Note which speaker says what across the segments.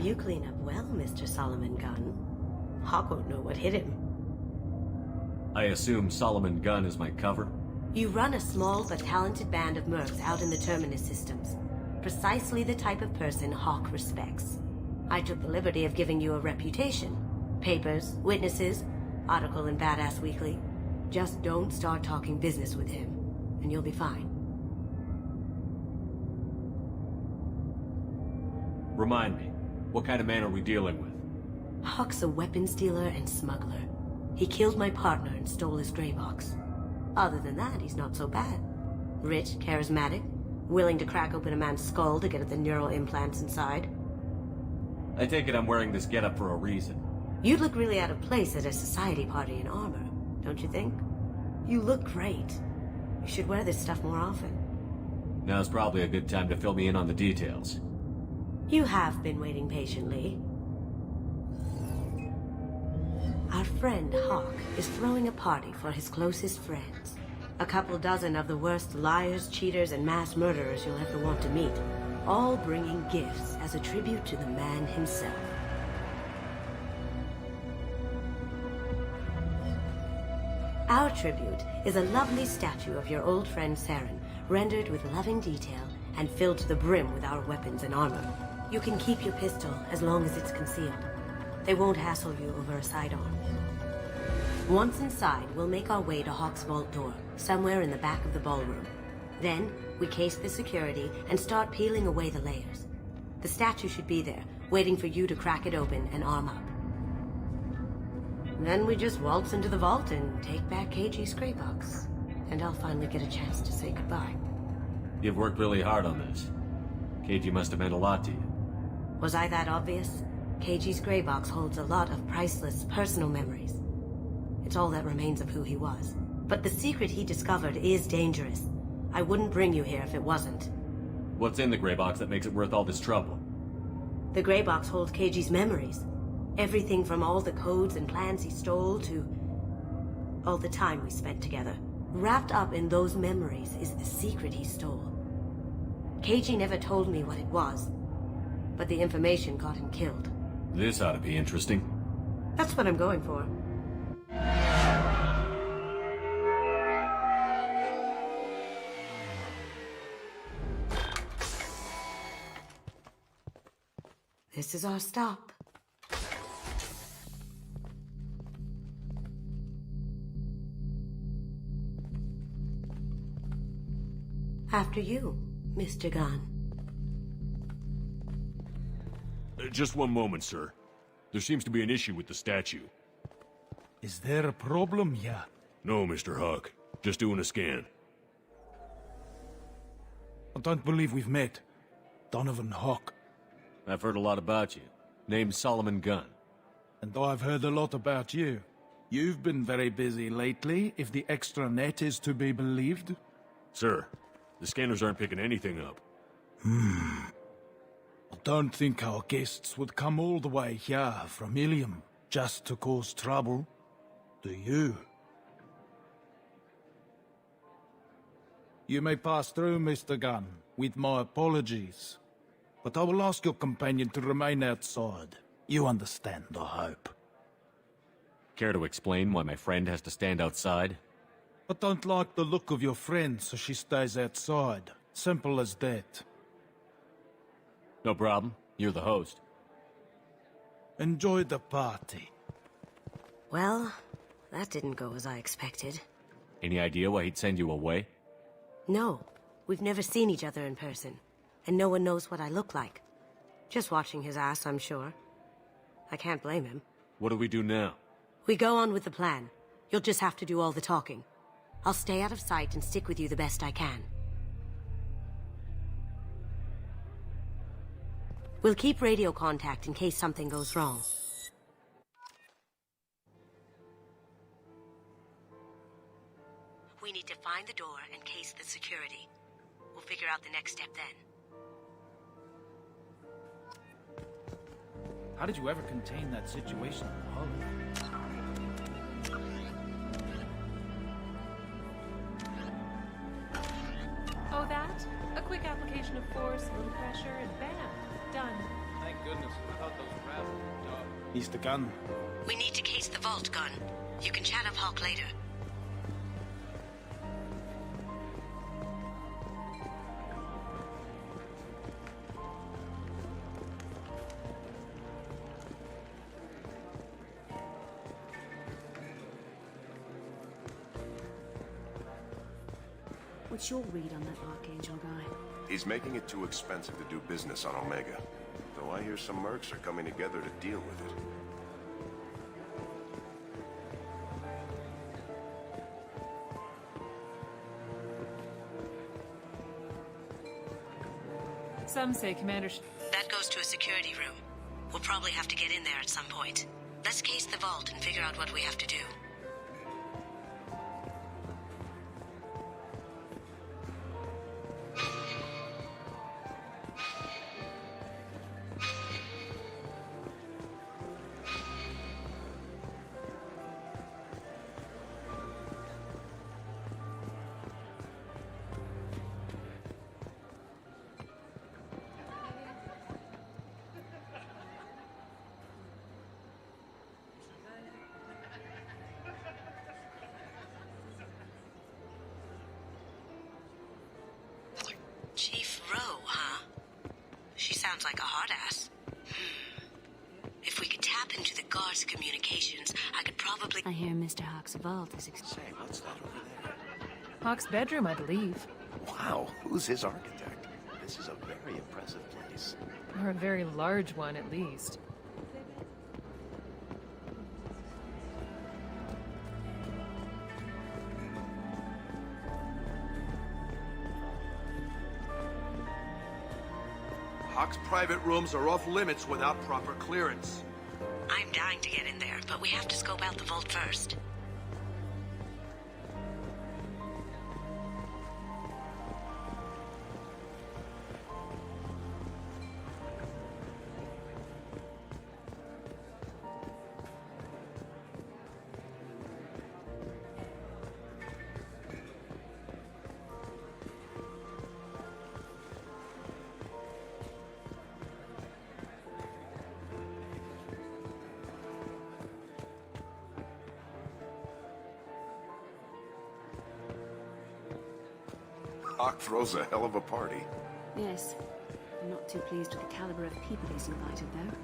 Speaker 1: You clean up well, Mr. Solomon Gunn. Hawk won't know what hit him.
Speaker 2: I assume Solomon Gunn is my cover?
Speaker 1: You run a small but talented band of mercs out in the Terminus systems. Precisely the type of person Hawk respects. I took the liberty of giving you a reputation. Papers, witnesses, article in Badass Weekly. Just don't start talking business with him, and you'll be fine.
Speaker 2: Remind me, what kind of man are we dealing with?
Speaker 1: Hawk's a weapons dealer and smuggler. He killed my partner and stole his gray box. Other than that, he's not so bad. Rich, charismatic, willing to crack open a man's skull to get at the neural implants inside.
Speaker 2: I take it I'm wearing this getup for a reason.
Speaker 1: You'd look really out of place at a society party in armor, don't you think? You look great. You should wear this stuff more often.
Speaker 2: Now's probably a good time to fill me in on the details.
Speaker 1: You have been waiting patiently. Our friend Hawk is throwing a party for his closest friends. A couple dozen of the worst liars, cheaters, and mass murderers you'll ever want to meet. All bringing gifts as a tribute to the man himself. Our tribute is a lovely statue of your old friend Saren, rendered with loving detail and filled to the brim with our weapons and armor. You can keep your pistol as long as it's concealed. They won't hassle you over a sidearm. Once inside, we'll make our way to Hawk's vault door, somewhere in the back of the ballroom. Then, we case the security and start peeling away the layers. The statue should be there, waiting for you to crack it open and arm up. Then we just waltz into the vault and take back KG's gray box. And I'll finally get a chance to say goodbye.
Speaker 2: You've worked really hard on this. KG must have meant a lot to you.
Speaker 1: Was I that obvious? KG's gray box holds a lot of priceless personal memories. It's all that remains of who he was. But the secret he discovered is dangerous. I wouldn't bring you here if it wasn't.
Speaker 2: What's in the gray box that makes it worth all this trouble?
Speaker 1: The gray box holds KG's memories. Everything from all the codes and plans he stole to all the time we spent together. Wrapped up in those memories is the secret he stole. KG never told me what it was, but the information got him killed.
Speaker 2: This ought to be interesting.
Speaker 1: That's what I'm going for. This is our stop. After you, Mr. Gunn.
Speaker 3: Just one moment, sir. There seems to be an issue with the statue.
Speaker 4: Is there a problem here?
Speaker 3: No, Mr. Hawk. Just doing a scan.
Speaker 4: I don't believe we've met. Donovan Hawk.
Speaker 2: I've heard a lot about you. Name's Solomon Gunn.
Speaker 4: And I've heard a lot about you. You've been very busy lately, if the extranet is to be believed.
Speaker 3: Sir, the scanners aren't picking anything up.
Speaker 4: I don't think our guests would come all the way here from Ilium just to cause trouble. Do you? You may pass through, Mr. Gunn, with my apologies. But I will ask your companion to remain outside. You understand, I hope.
Speaker 2: Care to explain why my friend has to stand outside?
Speaker 4: I don't like the look of your friend, so she stays outside. Simple as that.
Speaker 2: No problem. You're the host.
Speaker 4: Enjoy the party.
Speaker 1: Well, that didn't go as I expected.
Speaker 2: Any idea why he'd send you away?
Speaker 1: No, we've never seen each other in person. And no one knows what I look like. Just watching his ass, I'm sure. I can't blame him.
Speaker 2: What do we do now?
Speaker 1: We go on with the plan. You'll just have to do all the talking. I'll stay out of sight and stick with you the best I can. We'll keep radio contact in case something goes wrong. We need to find the door and case the security. We'll figure out the next step then.
Speaker 5: How did you ever contain that situation in the hull?
Speaker 6: Oh, that? A quick application of force, a little pressure, and bam! Done.
Speaker 5: Thank goodness, I thought those crabs were dog.
Speaker 4: Mr. Gunn,
Speaker 1: We need to case the vault, Gun. You can chat up Hawk later.
Speaker 6: What's your read on that Archangel guy?
Speaker 7: He's making it too expensive to do business on Omega. Though I hear some mercs are coming together to deal with it.
Speaker 8: Some say Commander
Speaker 1: That goes to a security room. We'll probably have to get in there at some point. Let's case the vault and figure out what we have to do. Chief Rowe, huh? She sounds like a hard ass. If we could tap into the guard's communications, I could probably...
Speaker 6: I hear Mr. Hawk's vault is
Speaker 7: Say, what's that over there?
Speaker 8: Hawk's bedroom, I believe.
Speaker 7: Wow, who's his architect? This is a very impressive place.
Speaker 8: Or a very large one, at least.
Speaker 9: Hawk's private rooms are off limits without proper clearance.
Speaker 1: I'm dying to get in there, but we have to scope out the vault first.
Speaker 7: Hawk throws a hell of a party.
Speaker 6: Yes. I'm not too pleased with the caliber of people he's invited, though.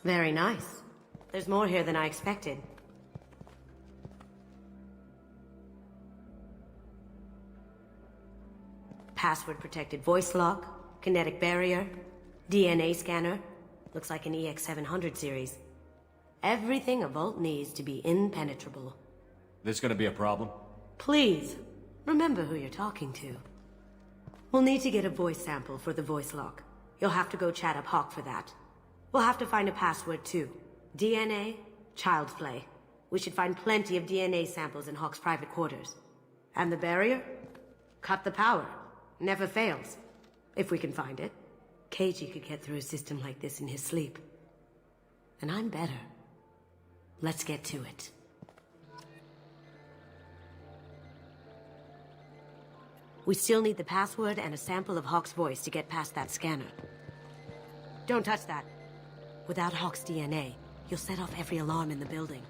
Speaker 1: Very nice. There's more here than I expected. Password-protected voice lock, kinetic barrier, DNA scanner. Looks like an EX700 series. Everything a vault needs to be impenetrable.
Speaker 2: This gonna be a problem?
Speaker 1: Please, remember who you're talking to. We'll need to get a voice sample for the voice lock. You'll have to go chat up Hawk for that. We'll have to find a password too. DNA, child's play. We should find plenty of DNA samples in Hawk's private quarters. And the barrier? Cut the power. Never fails. If we can find it. KG could get through a system like this in his sleep. And I'm better. Let's get to it. We still need the password and a sample of Hawk's voice to get past that scanner. Don't touch that. Without Hawk's DNA, you'll set off every alarm in the building.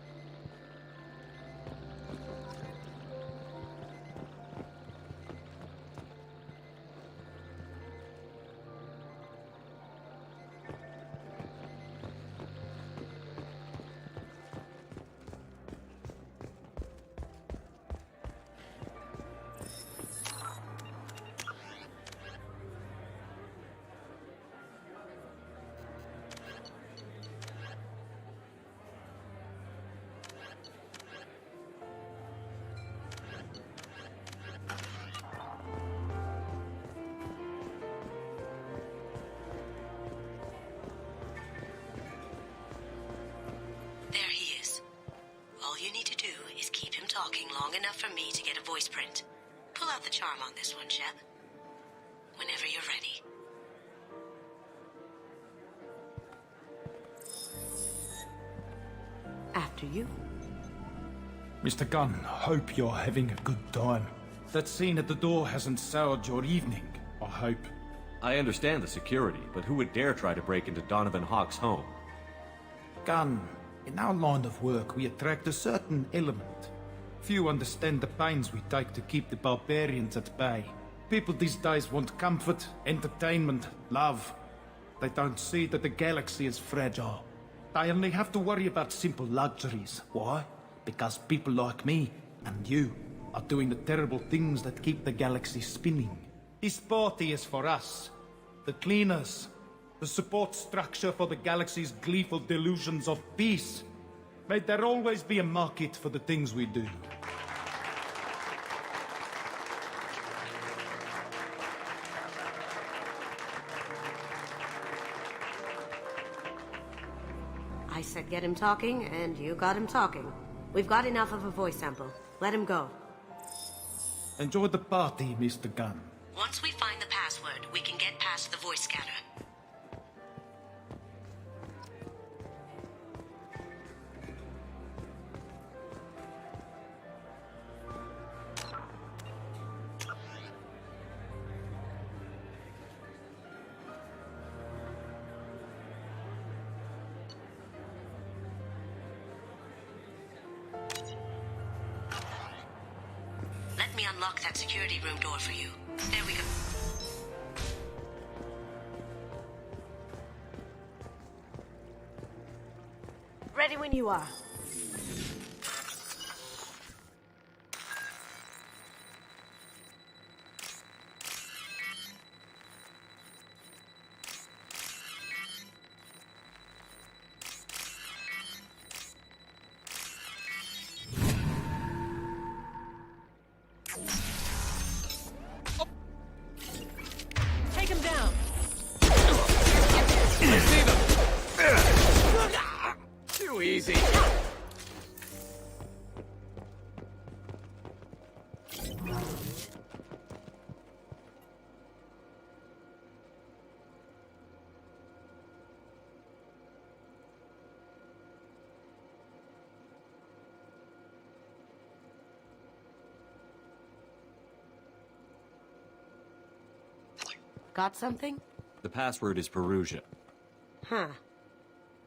Speaker 1: voice print. Pull out the charm on this one, Shep. Whenever you're ready. After you.
Speaker 4: Mr. Gunn, hope you're having a good time. That scene at the door hasn't soured your evening, I hope.
Speaker 2: I understand the security, but who would dare try to break into Donovan Hawk's home?
Speaker 4: Gunn, in our line of work, we attract a certain element. Few understand the pains we take to keep the barbarians at bay. People these days want comfort, entertainment, love. They don't see that the galaxy is fragile. They only have to worry about simple luxuries. Why? Because people like me and you are doing the terrible things that keep the galaxy spinning. This party is for us, the cleaners, the support structure for the galaxy's gleeful delusions of peace. May there always be a market for the things we do.
Speaker 1: I said get him talking, and you got him talking. We've got enough of a voice sample. Let him go.
Speaker 4: Enjoy the party, Mr. Gunn.
Speaker 1: Once we find the password, we can get past the voice scanner. Let me unlock that security room door for you. There we go. Ready when you are.
Speaker 8: Take him down.
Speaker 5: Too easy.
Speaker 1: Got something?
Speaker 2: The password is Perusia.
Speaker 1: Huh.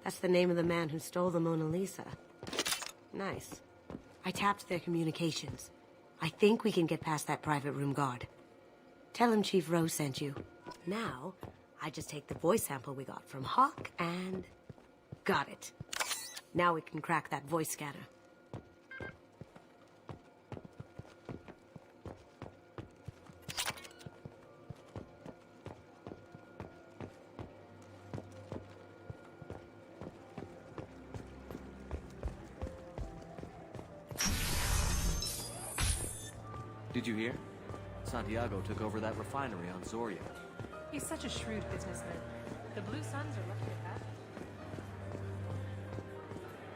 Speaker 1: That's the name of the man who stole the Mona Lisa. Nice. I tapped their communications. I think we can get past that private room guard. Tell him Chief Rose sent you. Now, I just take the voice sample we got from Hawk and... got it. Now we can crack that voice scanner.
Speaker 10: Did you hear? Santiago took over that refinery on Zoria.
Speaker 8: He's such a shrewd businessman. The Blue Suns are lucky at that.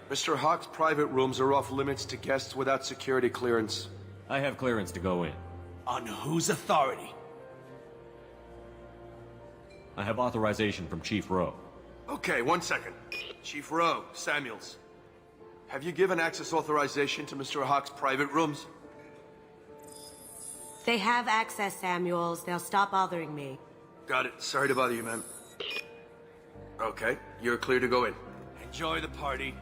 Speaker 9: Mr. Hawk's private rooms are off limits to guests without security clearance.
Speaker 2: I have clearance to go in.
Speaker 9: On whose authority?
Speaker 2: I have authorization from Chief Rowe.
Speaker 9: Okay, 1 second. Chief Rowe, Samuels. Have you given access authorization to Mr. Hawk's private rooms?
Speaker 1: They have access, Samuels. They'll stop bothering me.
Speaker 9: Got it. Sorry to bother you, man. Okay, you're clear to go in. Enjoy the party.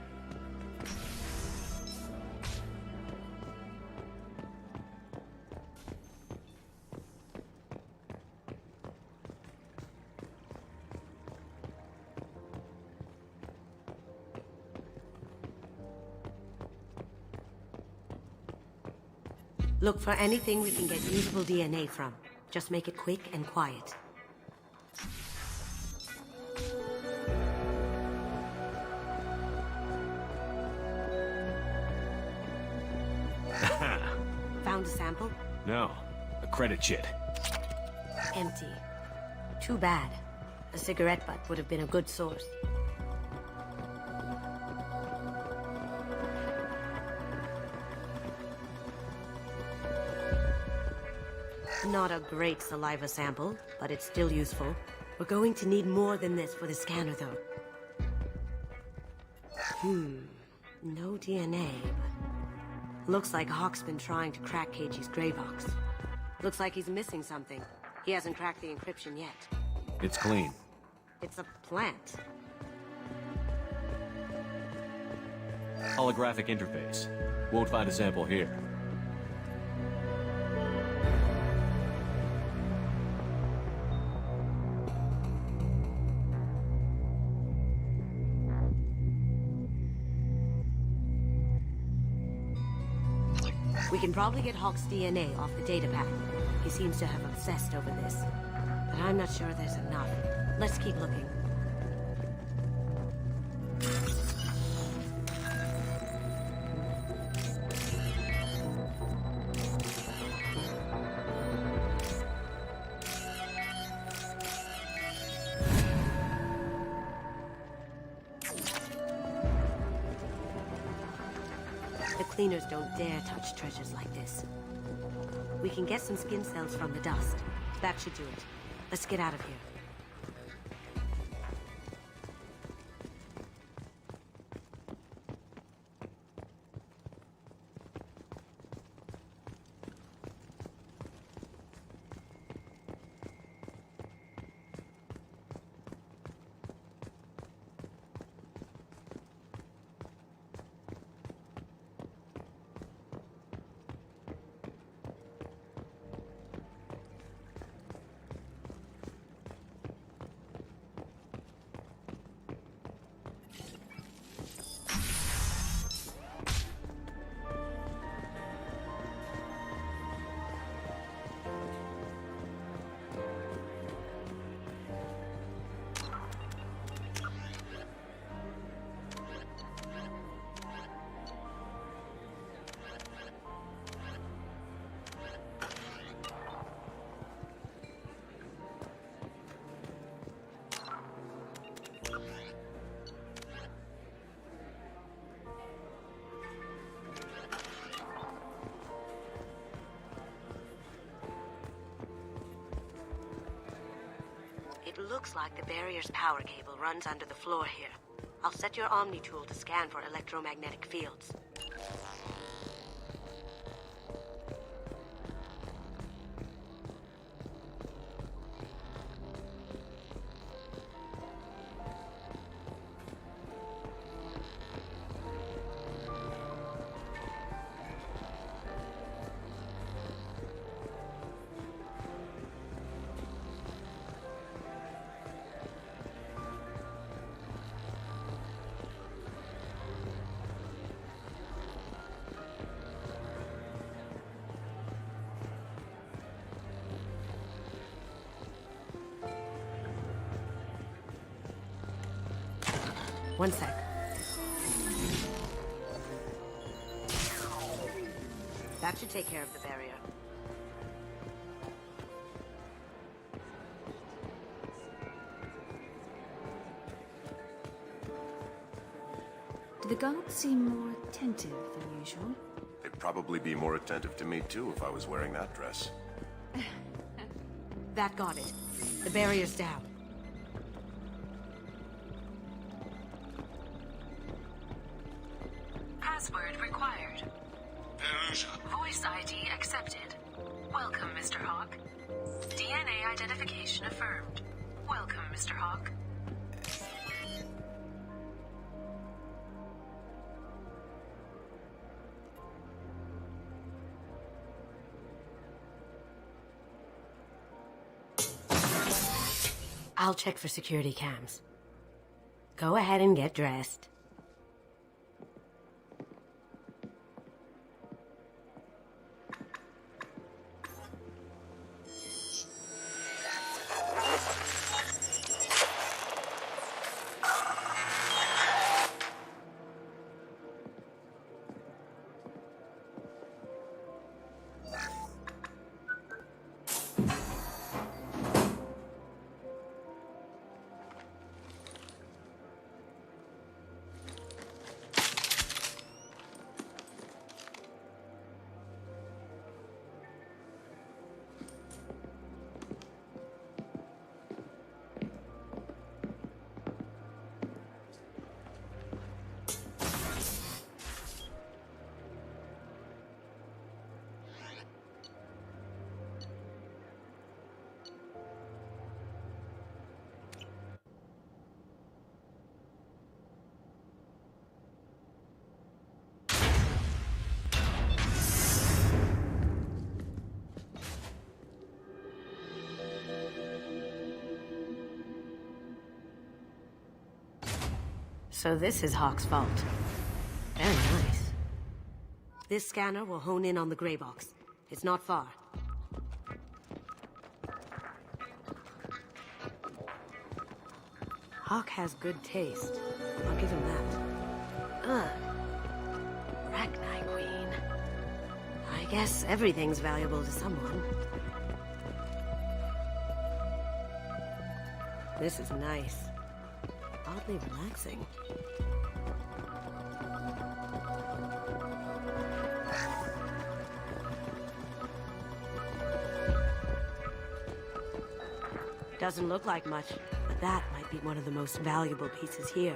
Speaker 1: Look for anything we can get usable DNA from. Just make it quick and quiet. Found a sample?
Speaker 3: No, a credit chit.
Speaker 1: Empty. Too bad. A cigarette butt would have been a good source. Not a great saliva sample, but it's still useful. We're going to need more than this for the scanner, though. No DNA, but... Looks like Hawk's been trying to crack Keiji's Greybox. Looks like he's missing something. He hasn't cracked the encryption yet.
Speaker 2: It's clean.
Speaker 1: It's a plant.
Speaker 2: Holographic interface. Won't find a sample here.
Speaker 1: We can probably get Hawk's DNA off the data pad. He seems to have obsessed over this. But I'm not sure there's enough. Let's keep looking. The cleaners don't dare touch treasures like this. We can get some skin cells from the dust. That should do it. Let's get out of here. It looks like the barrier's power cable runs under the floor here. I'll set your Omni tool to scan for electromagnetic fields. One sec. That should take care of the barrier.
Speaker 6: Do the guards seem more attentive than usual?
Speaker 7: They'd probably be more attentive to me too if I was wearing that dress.
Speaker 1: That got it. The barrier's down.
Speaker 8: Password required. Voice ID accepted. Welcome, Mr. Hawk. DNA identification affirmed. Welcome, Mr. Hawk.
Speaker 1: I'll check for security cams. Go ahead and get dressed. So this is Hawk's vault. Very nice. This scanner will hone in on the gray box. It's not far. Hawk has good taste. I'll give him that. Arachni Queen. I guess everything's valuable to someone. This is nice. Oddly relaxing. Doesn't look like much, but that might be one of the most valuable pieces here.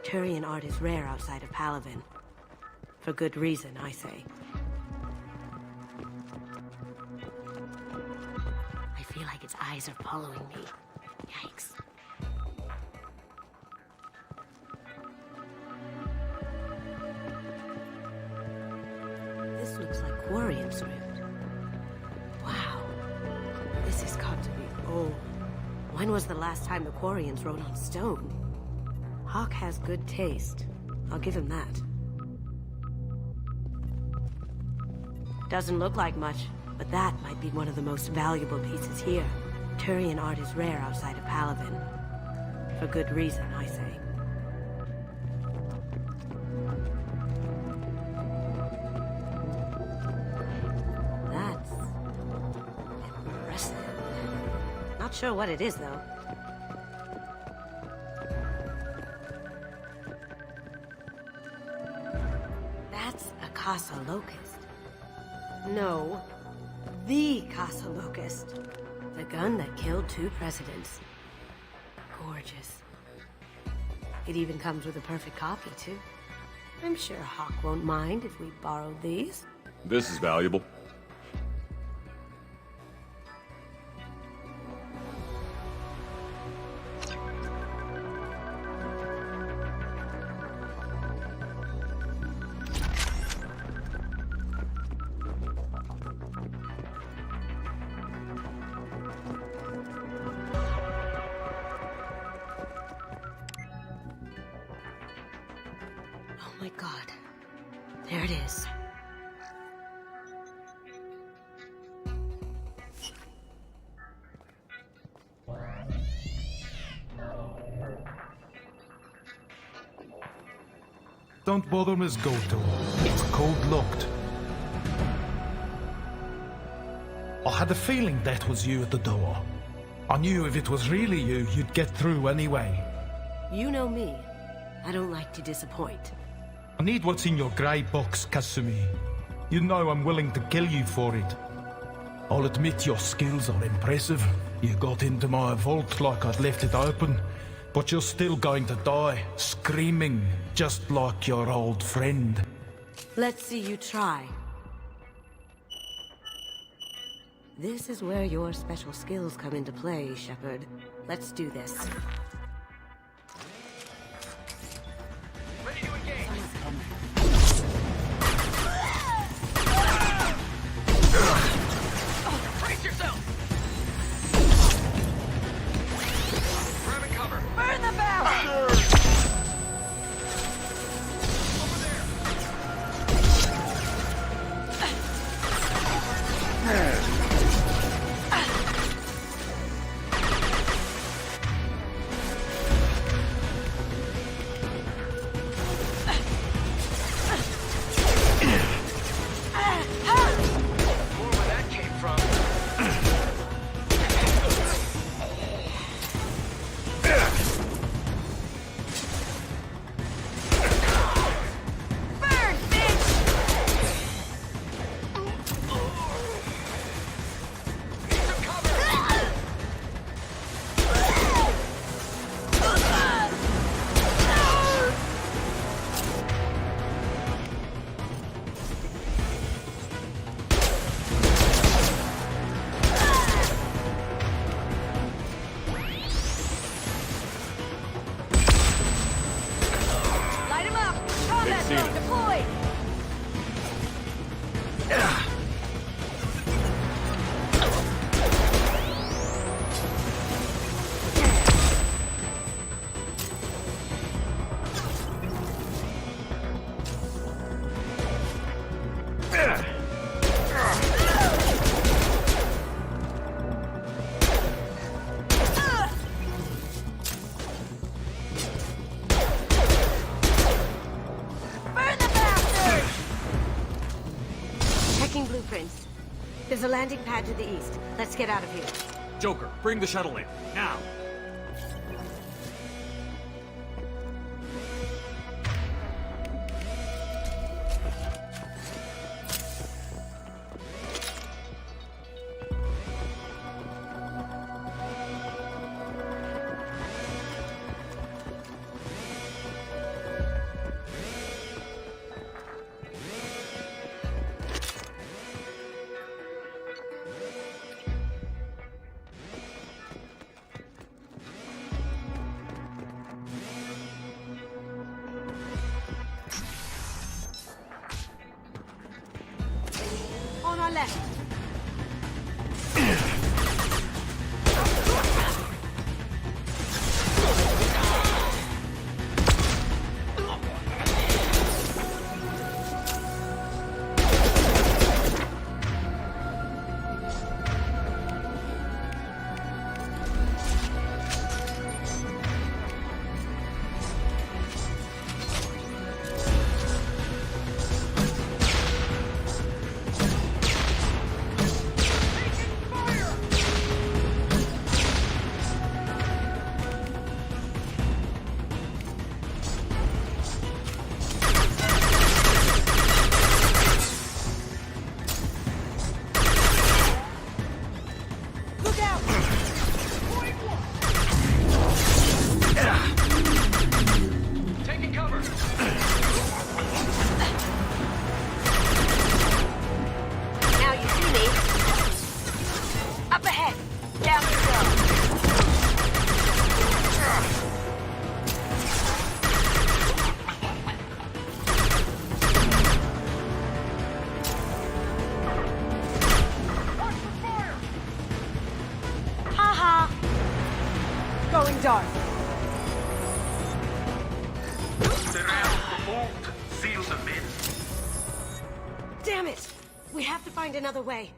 Speaker 1: Turian art is rare outside of Palavin. For good reason, I say. I feel like its eyes are following me. Yikes. This looks like Quarian script. Wow. This has got to be old. When was the last time the Quarians wrote on stone? Hawk has good taste. I'll give him that. Doesn't look like much, but that might be one of the most valuable pieces here. Turian art is rare outside of Palavin. For good reason, I say. That's impressive. Not sure what it is, though. That's a Casa Locust. No, the Casa Locust. The gun that killed 2 presidents. Gorgeous. It even comes with a perfect copy, too. I'm sure Hawk won't mind if we borrowed these.
Speaker 3: This is valuable.
Speaker 1: Oh my god. There it is.
Speaker 4: Don't bother, Miss Goto. It's code locked. I had a feeling that was you at the door. I knew if it was really you, you'd get through anyway.
Speaker 1: You know me. I don't like to disappoint.
Speaker 4: I need what's in your grey box, Kasumi. You know I'm willing to kill you for it. I'll admit your skills are impressive. You got into my vault like I'd left it open, but you're still going to die, screaming, just like your old friend.
Speaker 1: Let's see you try. This is where your special skills come into play, Shepard. Let's do this.
Speaker 5: Ready to engage. Brace yourself. Grabbing cover. Burn the barrel. Over there.
Speaker 1: landing pad to the east. Let's get out of here.
Speaker 3: Joker, bring the shuttle in. Now!
Speaker 1: On our left.
Speaker 5: Taking cover.
Speaker 1: Now you see me. Up ahead. Down you go. Ha ha. Going dark.
Speaker 5: Seal them in.
Speaker 1: Damn it! We have to find another way.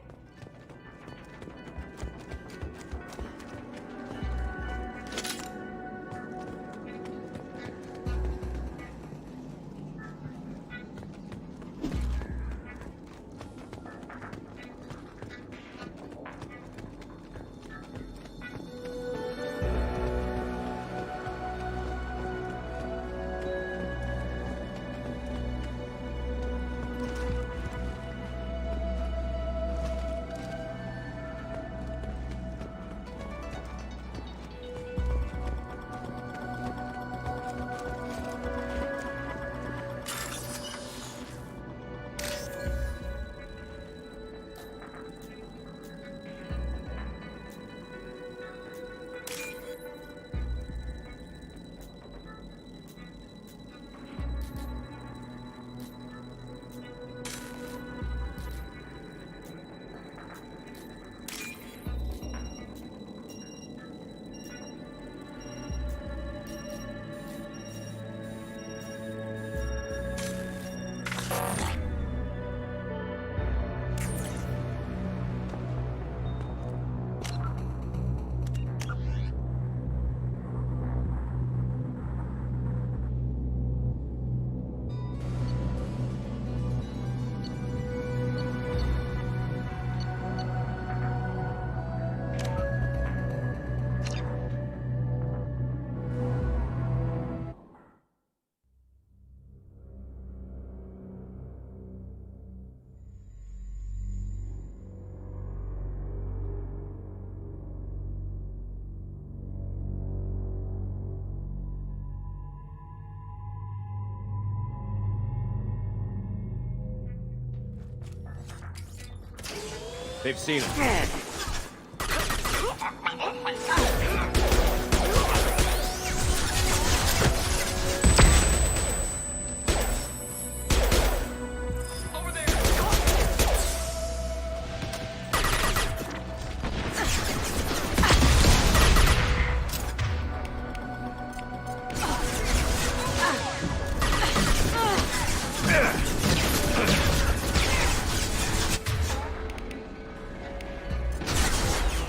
Speaker 2: They've seen us.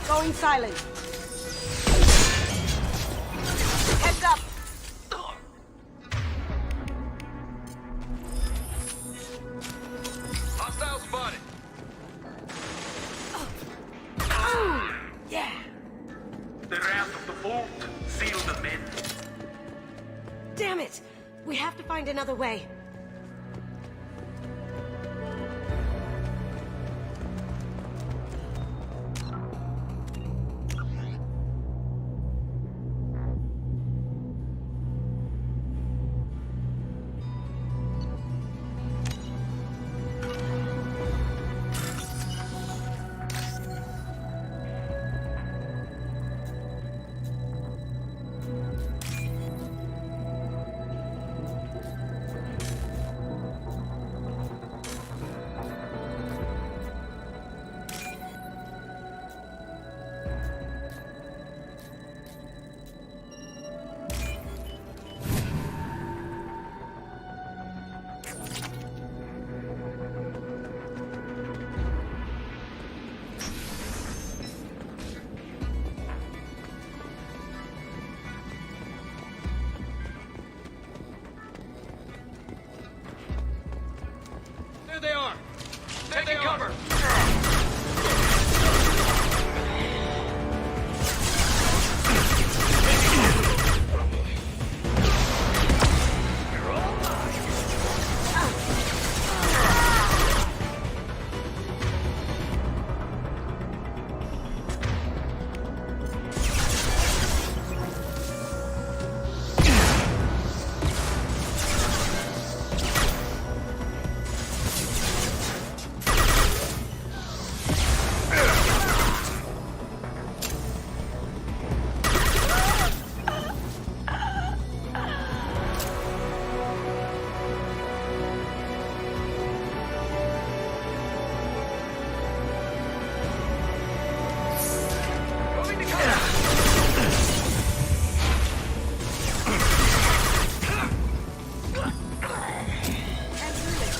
Speaker 1: Going silent. Heads up.
Speaker 5: Hostile spotted.
Speaker 1: Damn it! We have to find another way.
Speaker 5: There they are! Taking cover!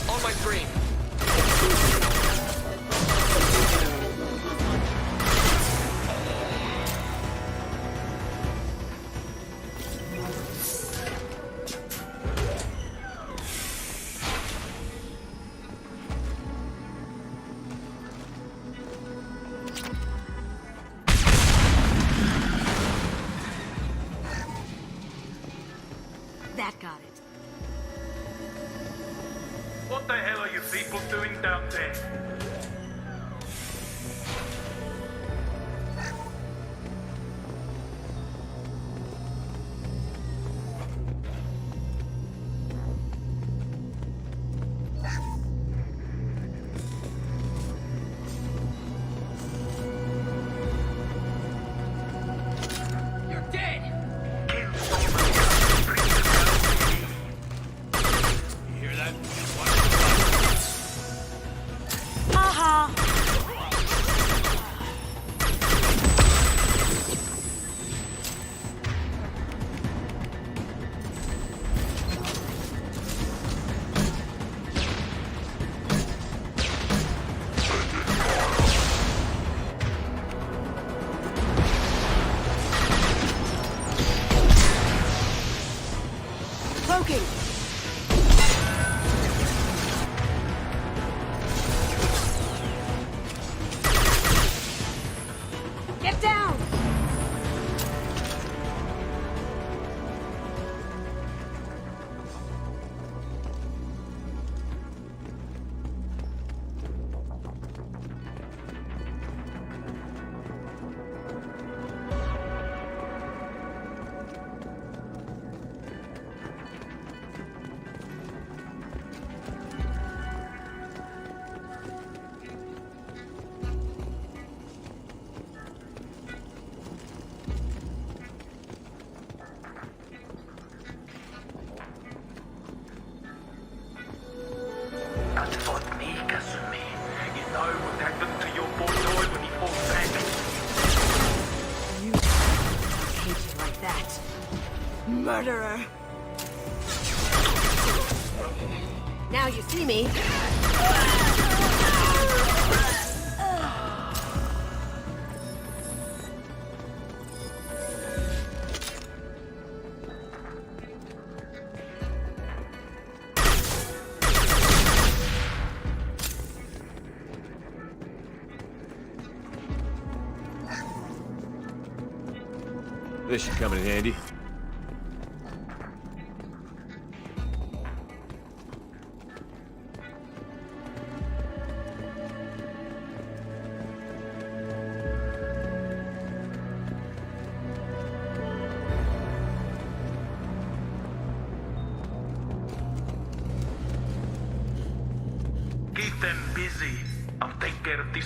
Speaker 5: On my screen.
Speaker 1: That got it.
Speaker 5: What the hell are you people doing down there? You're dead! Kill someone. Bring them down. You hear that?
Speaker 1: Haha! Cloaking! Get down!
Speaker 5: That's what me, Kasumi. You know what happened to your boy toy when he fought back?
Speaker 1: You hate you like that. Murderer! Now you see me.
Speaker 2: This should come in handy.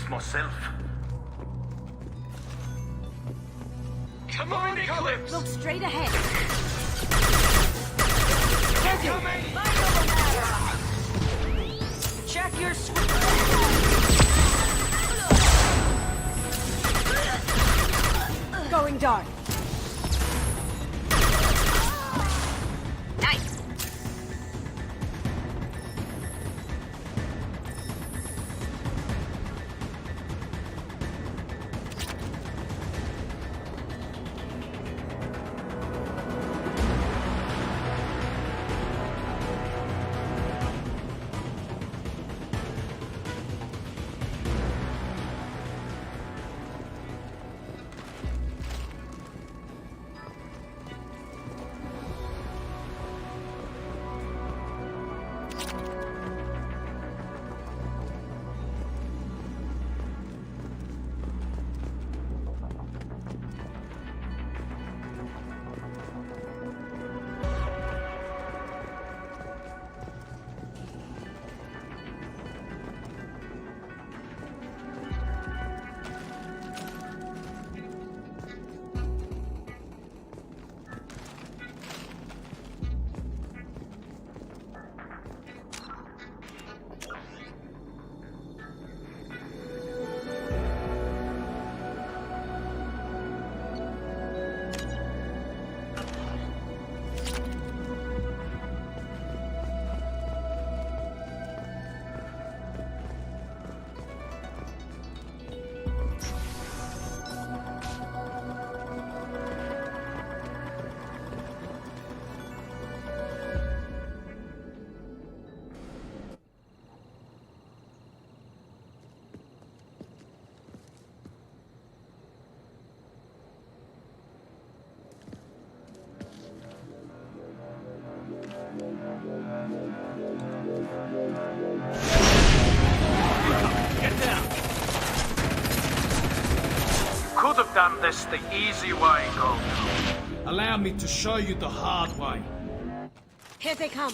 Speaker 5: this myself. Come on, Eclipse!
Speaker 1: Look straight ahead.
Speaker 8: Check your
Speaker 1: Going dark. Nice.
Speaker 5: Could have done this the easy way, Gold.
Speaker 4: Allow me to show you the hard way.
Speaker 1: Here they come.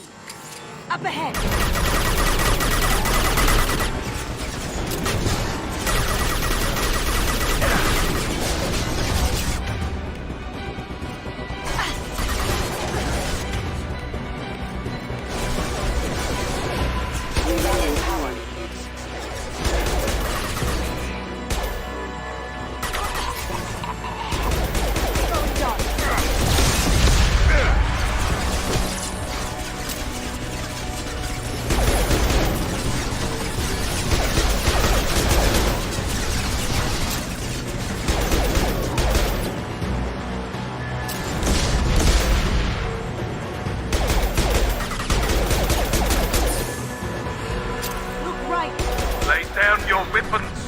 Speaker 1: Up ahead.
Speaker 5: Lay down your weapons.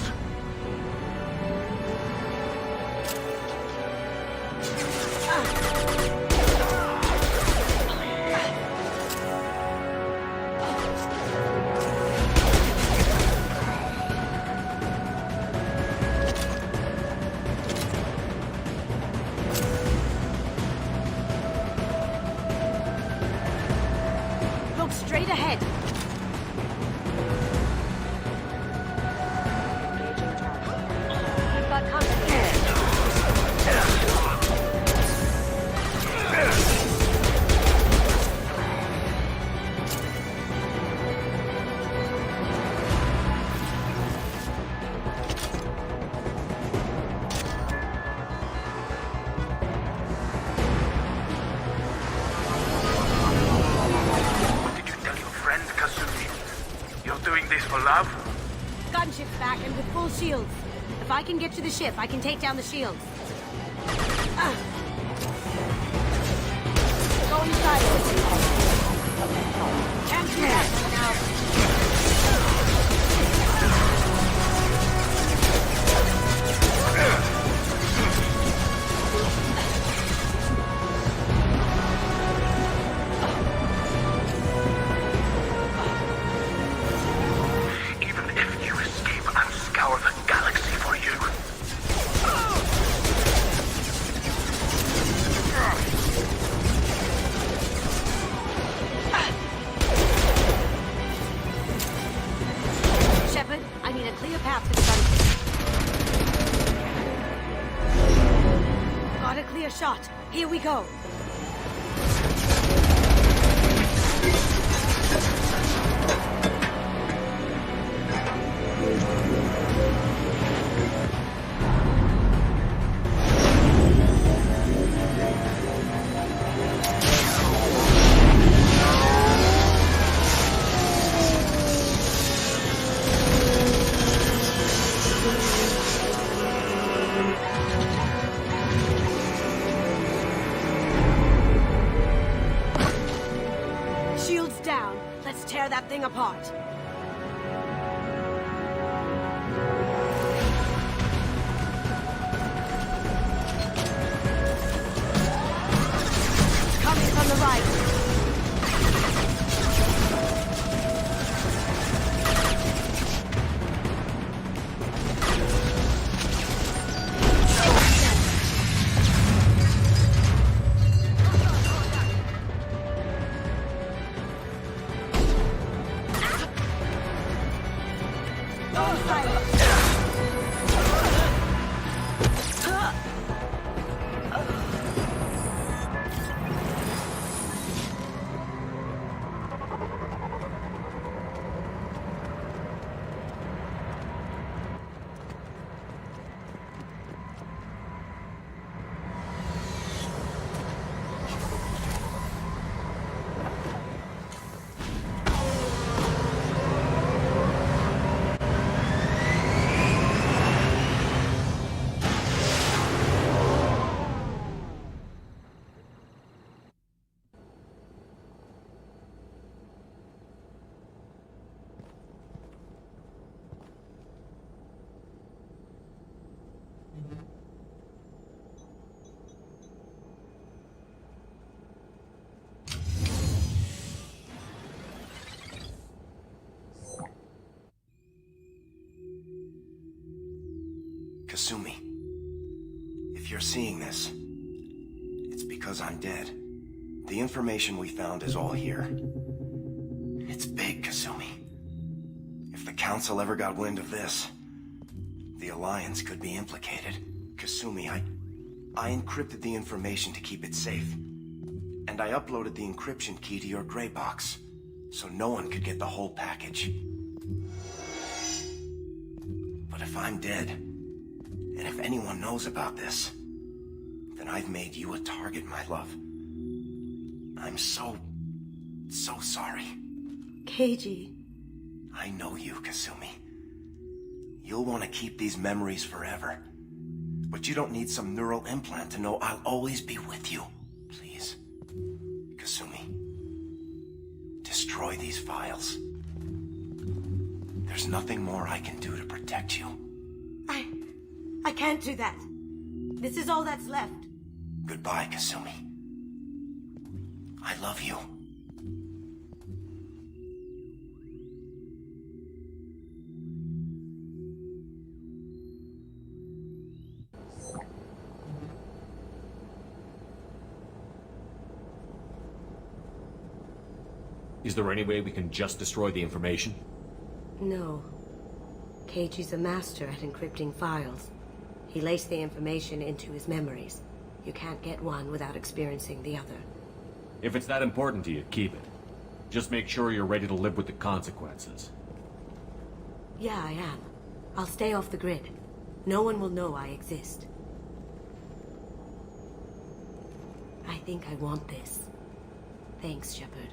Speaker 1: Look straight ahead. We've got company.
Speaker 5: What did you tell your friend, Kazumi? You're doing this for love?
Speaker 1: Gunship's back and with full shields. If I can get to the ship, I can take down the shields. Go inside. Can't do that right now.
Speaker 5: Even if you escape, I'll scour the galaxy for you.
Speaker 1: a shot. Here we go. Shields down. Let's tear that thing apart. It's coming from the right.
Speaker 7: Kasumi, if you're seeing this, it's because I'm dead. The information we found is all here. It's big, Kasumi. If the Council ever got wind of this, the Alliance could be implicated. Kasumi, I encrypted the information to keep it safe. And I uploaded the encryption key to your gray box, so no one could get the whole package. But if I'm dead, and if anyone knows about this, then I've made you a target, my love. I'm so sorry.
Speaker 1: Keiji.
Speaker 7: I know you, Kasumi. You'll want to keep these memories forever. But you don't need some neural implant to know I'll always be with you. Please. Kasumi. Destroy these files. There's nothing more I can do to protect you.
Speaker 1: I can't do that. This is all that's left.
Speaker 7: Goodbye, Kasumi. I love you.
Speaker 2: Is there any way we can just destroy the information?
Speaker 1: No. Keiji's a master at encrypting files. He laced the information into his memories. You can't get one without experiencing the other.
Speaker 2: If it's that important to you, keep it. Just make sure you're ready to live with the consequences.
Speaker 1: Yeah, I am. I'll stay off the grid. No one will know I exist. I think I want this. Thanks, Shepard.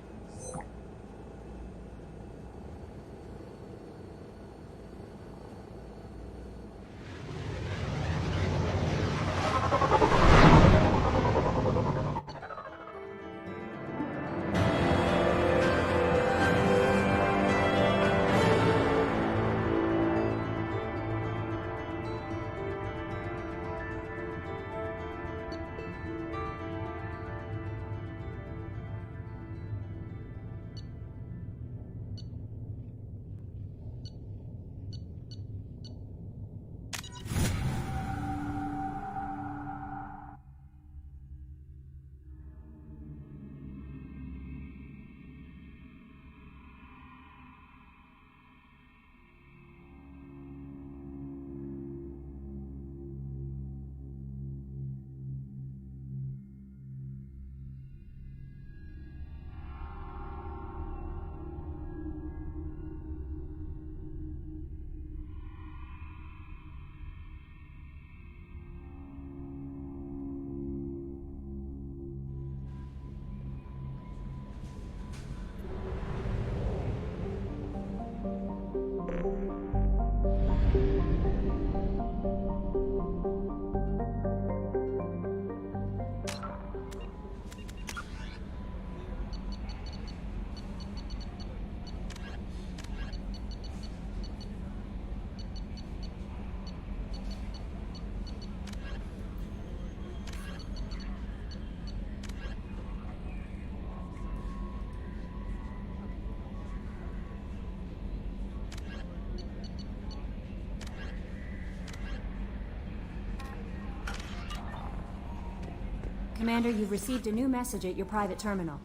Speaker 6: Commander, you've received a new message at your private terminal.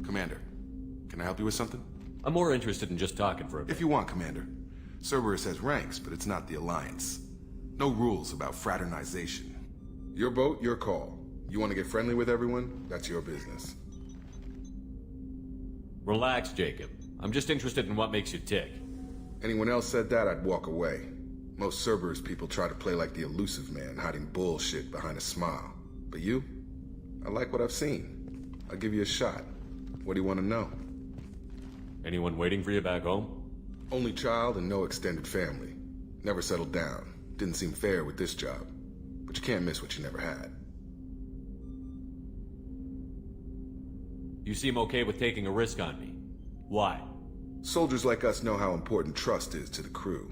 Speaker 11: Commander, can I help you with something?
Speaker 2: I'm more interested in just talking for a bit.
Speaker 11: If you want, Commander. Cerberus has ranks, but it's not the Alliance. No rules about fraternization. Your boat, your call. You want to get friendly with everyone? That's your business.
Speaker 2: Relax, Jacob. I'm just interested in what makes you tick.
Speaker 11: Anyone else said that, I'd walk away. Most Cerberus people try to play like the elusive man, hiding bullshit behind a smile. But you? I like what I've seen. I'll give you a shot. What do you want to know?
Speaker 2: Anyone waiting for you back home?
Speaker 11: Only child and no extended family. Never settled down. Didn't seem fair with this job. But you can't miss what you never had.
Speaker 2: You seem okay with taking a risk on me. Why?
Speaker 11: Soldiers like us know how important trust is to the crew.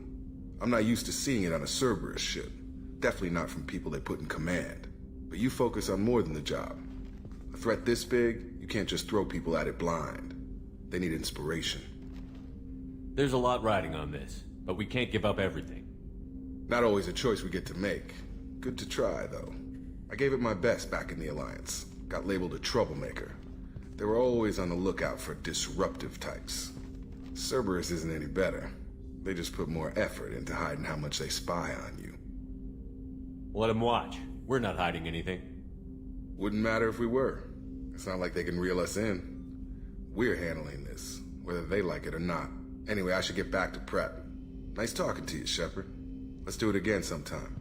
Speaker 11: I'm not used to seeing it on a Cerberus ship. Definitely not from people they put in command. But you focus on more than the job. A threat this big, you can't just throw people at it blind. They need inspiration.
Speaker 2: There's a lot riding on this, but we can't give up everything.
Speaker 11: Not always a choice we get to make. Good to try, though. I gave it my best back in the Alliance. Got labeled a troublemaker. They were always on the lookout for disruptive types. Cerberus isn't any better. They just put more effort into hiding how much they spy on you.
Speaker 2: Let them watch. We're not hiding anything.
Speaker 11: Wouldn't matter if we were. It's not like they can reel us in. We're handling this, whether they like it or not. Anyway, I should get back to prep. Nice talking to you, Shepard. Let's do it again sometime.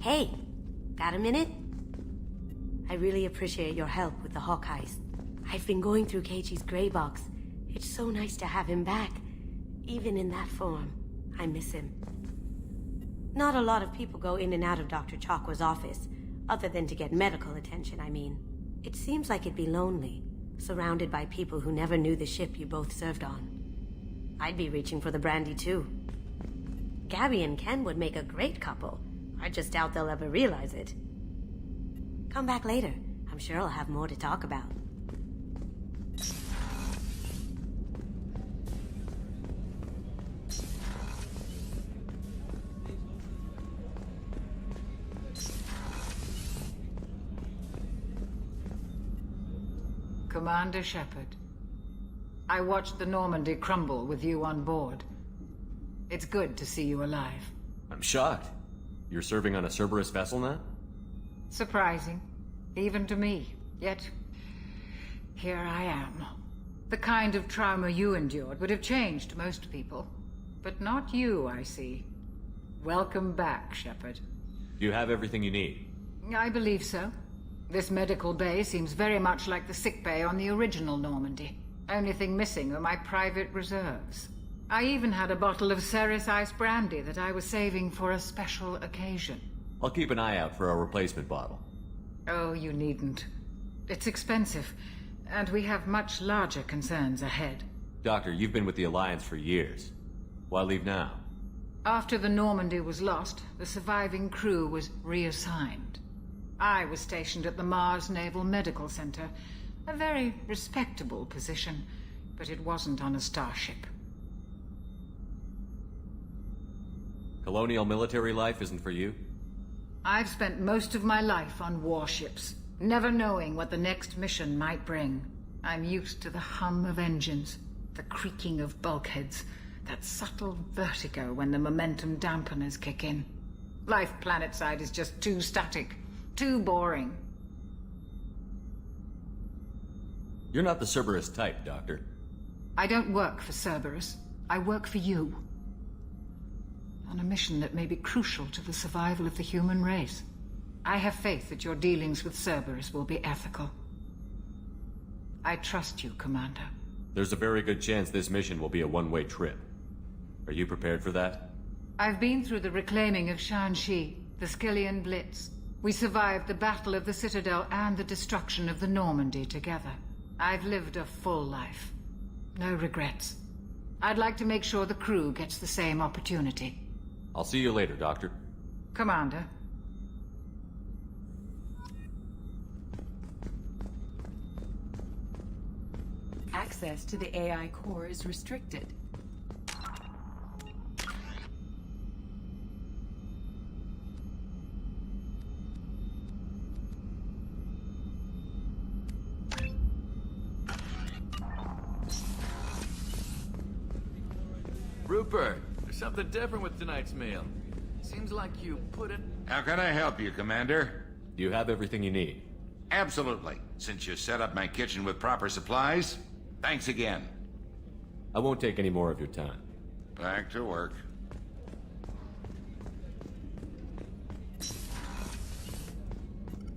Speaker 1: Hey, got a minute? I really appreciate your help with the Hawkeyes. I've been going through Keiichi's gray box. It's so nice to have him back. Even in that form, I miss him. Not a lot of people go in and out of Dr. Chakwa's office, other than to get medical attention, I mean. It seems like it'd be lonely, surrounded by people who never knew the ship you both served on. I'd be reaching for the brandy too. Gabby and Ken would make a great couple. I just doubt they'll ever realize it. Come back later. I'm sure I'll have more to talk about.
Speaker 12: Commander Shepard, I watched the Normandy crumble with you on board. It's good to see you alive.
Speaker 2: I'm shocked. You're serving on a Cerberus vessel now?
Speaker 12: Surprising, even to me. Yet, here I am. The kind of trauma you endured would have changed most people. But not you, I see. Welcome back, Shepard.
Speaker 2: Do you have everything you need?
Speaker 12: I believe so. This medical bay seems very much like the sick bay on the original Normandy. Only thing missing are my private reserves. I even had a bottle of Ceres Ice brandy that I was saving for a special occasion.
Speaker 2: I'll keep an eye out for a replacement bottle.
Speaker 12: Oh, you needn't. It's expensive, and we have much larger concerns ahead.
Speaker 2: Doctor, you've been with the Alliance for years. Why leave now?
Speaker 12: After the Normandy was lost, the surviving crew was reassigned. I was stationed at the Mars Naval Medical Center, a very respectable position, but it wasn't on a starship.
Speaker 2: Colonial military life isn't for you?
Speaker 12: I've spent most of my life on warships, never knowing what the next mission might bring. I'm used to the hum of engines, the creaking of bulkheads, that subtle vertigo when the momentum dampeners kick in. Life planetside is just too static. Too boring.
Speaker 2: You're not the Cerberus type, Doctor.
Speaker 12: I don't work for Cerberus. I work for you. On a mission that may be crucial to the survival of the human race. I have faith that your dealings with Cerberus will be ethical. I trust you, Commander.
Speaker 2: There's a very good chance this mission will be a one-way trip. Are you prepared for that?
Speaker 12: I've been through the reclaiming of Shanxi, the Skillian Blitz. We survived the Battle of the Citadel and the destruction of the Normandy together. I've lived a full life. No regrets. I'd like to make sure the crew gets the same opportunity.
Speaker 2: I'll see you later, Doctor.
Speaker 12: Commander.
Speaker 6: Access to the AI core is restricted.
Speaker 5: Rupert, there's something different with tonight's meal. Seems like you put it...
Speaker 13: How can I help you, Commander?
Speaker 2: Do you have everything you need?
Speaker 13: Absolutely. Since you set up my kitchen with proper supplies, thanks again.
Speaker 2: I won't take any more of your time.
Speaker 13: Back to work.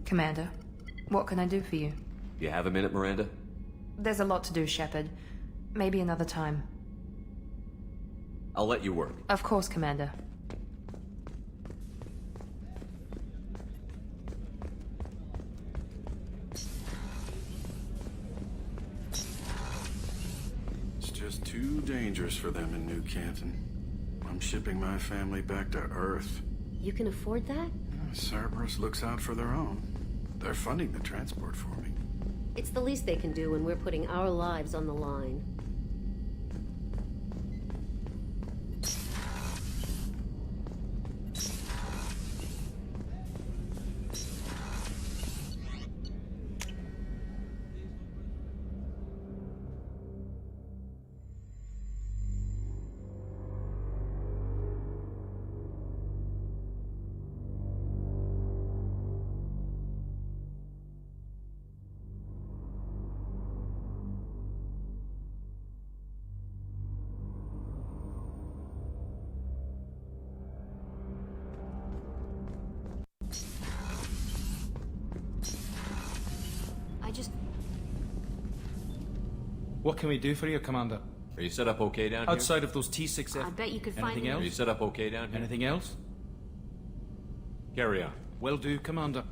Speaker 8: Commander, what can I do for you?
Speaker 2: You have a minute, Miranda?
Speaker 8: There's a lot to do, Shepard. Maybe another time.
Speaker 2: I'll let you work.
Speaker 8: Of course, Commander.
Speaker 14: It's just too dangerous for them in New Canton. I'm shipping my family back to Earth.
Speaker 1: You can afford that?
Speaker 14: Cerberus looks out for their own. They're funding the transport for me.
Speaker 1: It's the least they can do when we're putting our lives on the line.
Speaker 4: What can we do for you, Commander?
Speaker 2: Are you set up okay down here?
Speaker 4: Outside of those T6F...
Speaker 1: I bet you could find
Speaker 4: Anything
Speaker 1: me.
Speaker 4: else?
Speaker 2: Are you set up okay down here?
Speaker 4: Anything else?
Speaker 2: Carry on.
Speaker 4: Will do, Commander.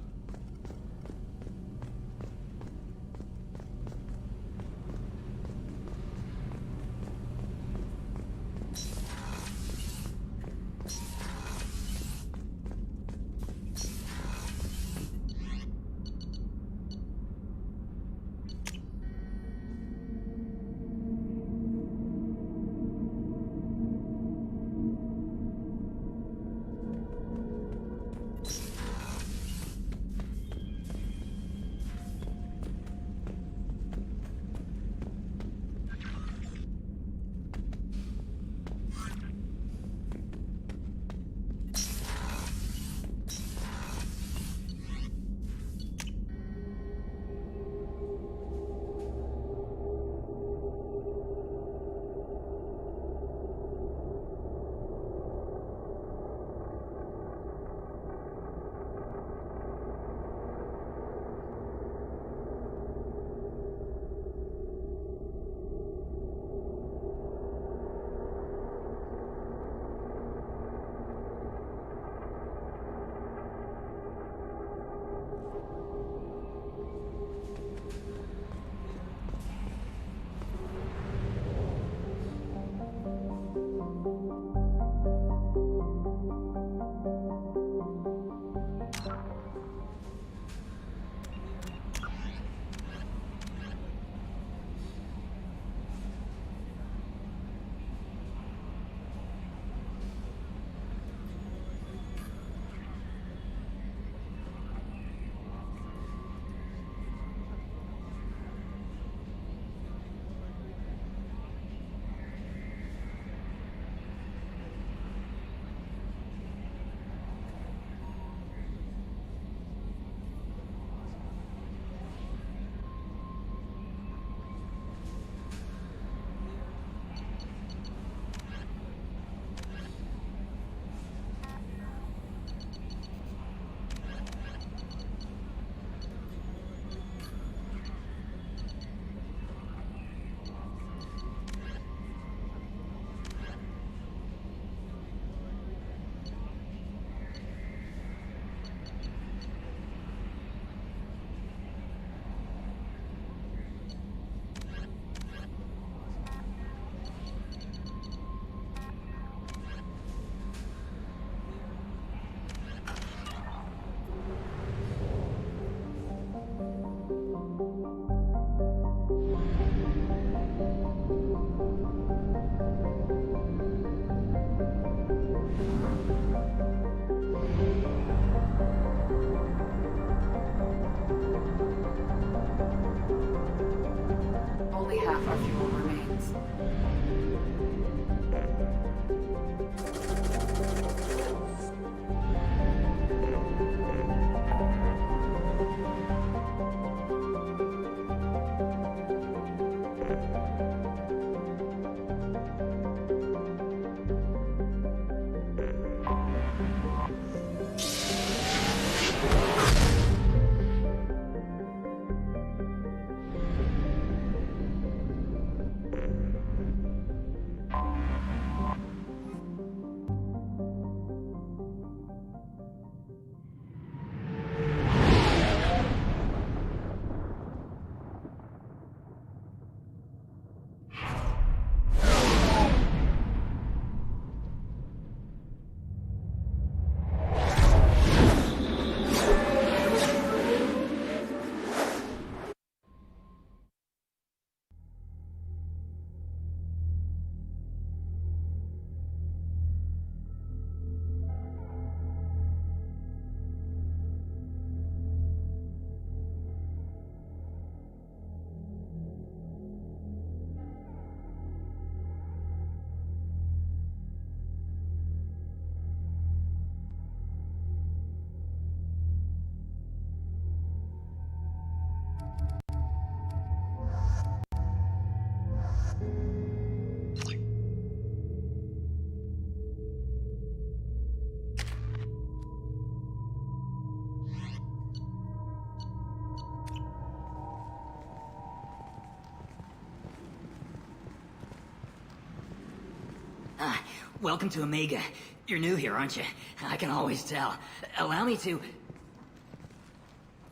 Speaker 15: Welcome to Omega. You're new here, aren't you? I can always tell. Allow me to...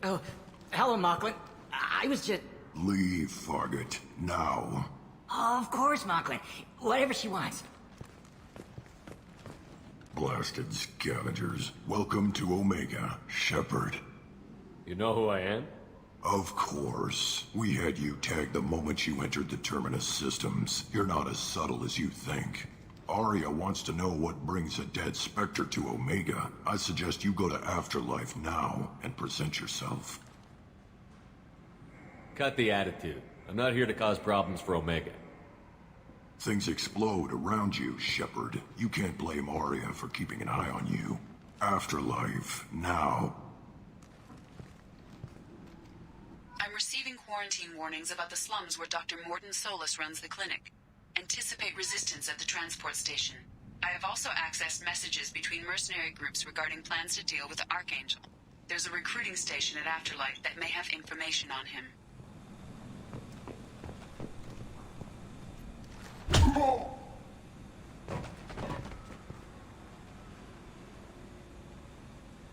Speaker 15: Oh, hello, Mocklin. I was just...
Speaker 16: Leave, Fargate. Now.
Speaker 15: Oh, of course, Mocklin. Whatever she wants.
Speaker 16: Blasted scavengers. Welcome to Omega, Shepard.
Speaker 2: You know who I am?
Speaker 16: Of course. We had you tagged the moment you entered the Terminus systems. You're not as subtle as you think. Arya wants to know what brings a dead Spectre to Omega. I suggest you go to Afterlife now and present yourself.
Speaker 2: Cut the attitude. I'm not here to cause problems for Omega.
Speaker 16: Things explode around you, Shepard. You can't blame Arya for keeping an eye on you. Afterlife, now.
Speaker 17: I'm receiving quarantine warnings about the slums where Dr. Morton Solus runs the clinic. Anticipate resistance at the transport station. I have also accessed messages between mercenary groups regarding plans to deal with the Archangel. There's a recruiting station at Afterlife that may have information on him.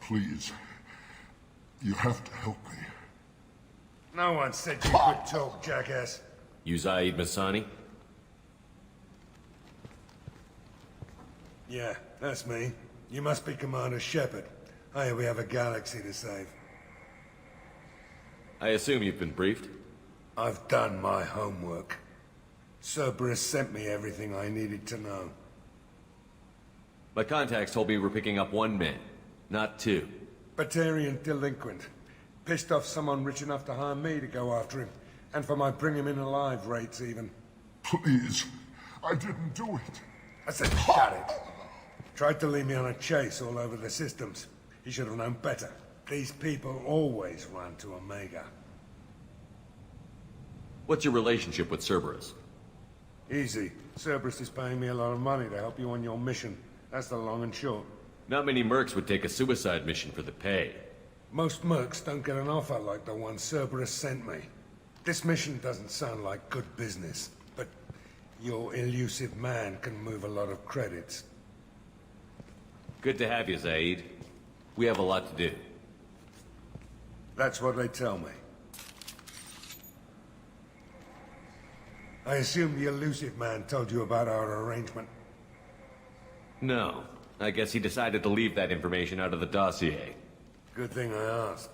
Speaker 16: Please. You have to help me.
Speaker 18: No one said you could talk, jackass.
Speaker 2: You Zaid Masani?
Speaker 18: Yeah, that's me. You must be Commander Shepard. Hey, we have a galaxy to save.
Speaker 2: I assume you've been briefed?
Speaker 18: I've done my homework. Cerberus sent me everything I needed to know.
Speaker 2: My contacts told me we're picking up one man, not two.
Speaker 18: Batarian delinquent. Pissed off someone rich enough to hire me to go after him. And for my bring him in alive rates, even.
Speaker 16: Please. I didn't do it.
Speaker 18: I said shut it. Tried to lead me on a chase all over the systems. He should have known better. These people always run to Omega.
Speaker 2: What's your relationship with Cerberus?
Speaker 18: Easy. Cerberus is paying me a lot of money to help you on your mission. That's the long and short.
Speaker 2: Not many mercs would take a suicide mission for the pay.
Speaker 18: Most mercs don't get an offer like the one Cerberus sent me. This mission doesn't sound like good business, but your elusive man can move a lot of credits.
Speaker 2: Good to have you, Zaid. We have a lot to do.
Speaker 18: That's what they tell me. I assume the elusive man told you about our arrangement.
Speaker 2: No. I guess he decided to leave that information out of the dossier.
Speaker 18: Good thing I asked.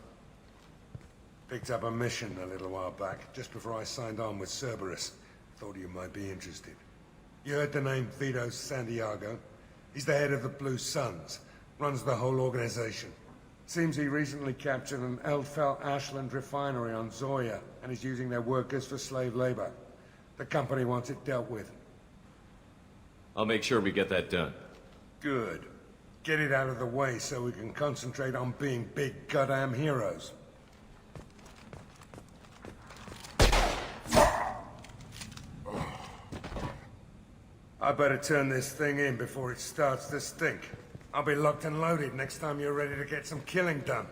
Speaker 18: Picked up a mission a little while back, just before I signed on with Cerberus. Thought you might be interested. You heard the name Vito Santiago? He's the head of the Blue Suns. Runs the whole organization. Seems he recently captured an Eldfell Ashland refinery on Zoya, and is using their workers for slave labor. The company wants it dealt with.
Speaker 2: I'll make sure we get that done.
Speaker 18: Good. Get it out of the way so we can concentrate on being big goddamn heroes. I better turn this thing in before it starts to stink. I'll be locked and loaded next time you're ready to get some killing done.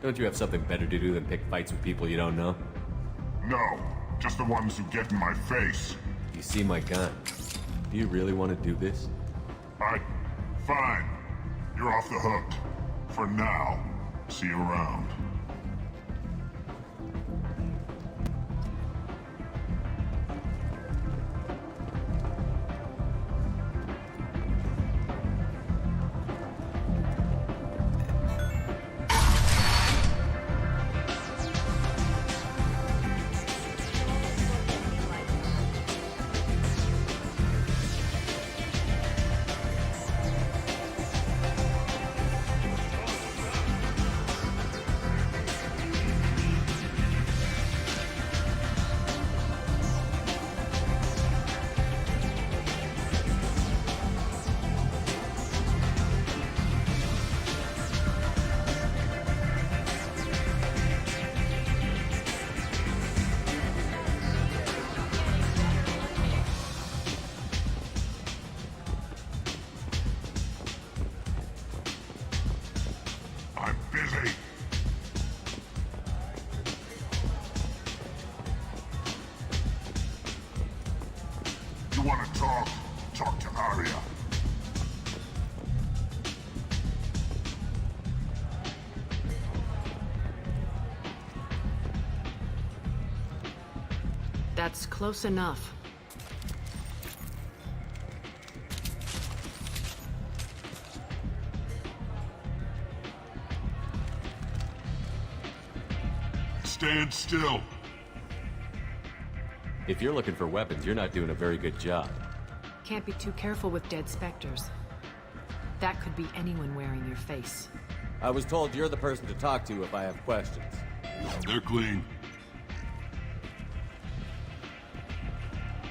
Speaker 2: Don't you have something better to do than pick fights with people you don't know?
Speaker 16: No, just the ones who get in my face.
Speaker 2: You see my gun. Do you really want to do this?
Speaker 16: Fine. You're off the hook. For now. See you around. You want to talk? Talk to Arya.
Speaker 6: That's close enough.
Speaker 16: Stand still.
Speaker 2: If you're looking for weapons, you're not doing a very good job.
Speaker 6: Can't be too careful with dead specters. That could be anyone wearing your face.
Speaker 2: I was told you're the person to talk to if I have questions.
Speaker 16: They're clean.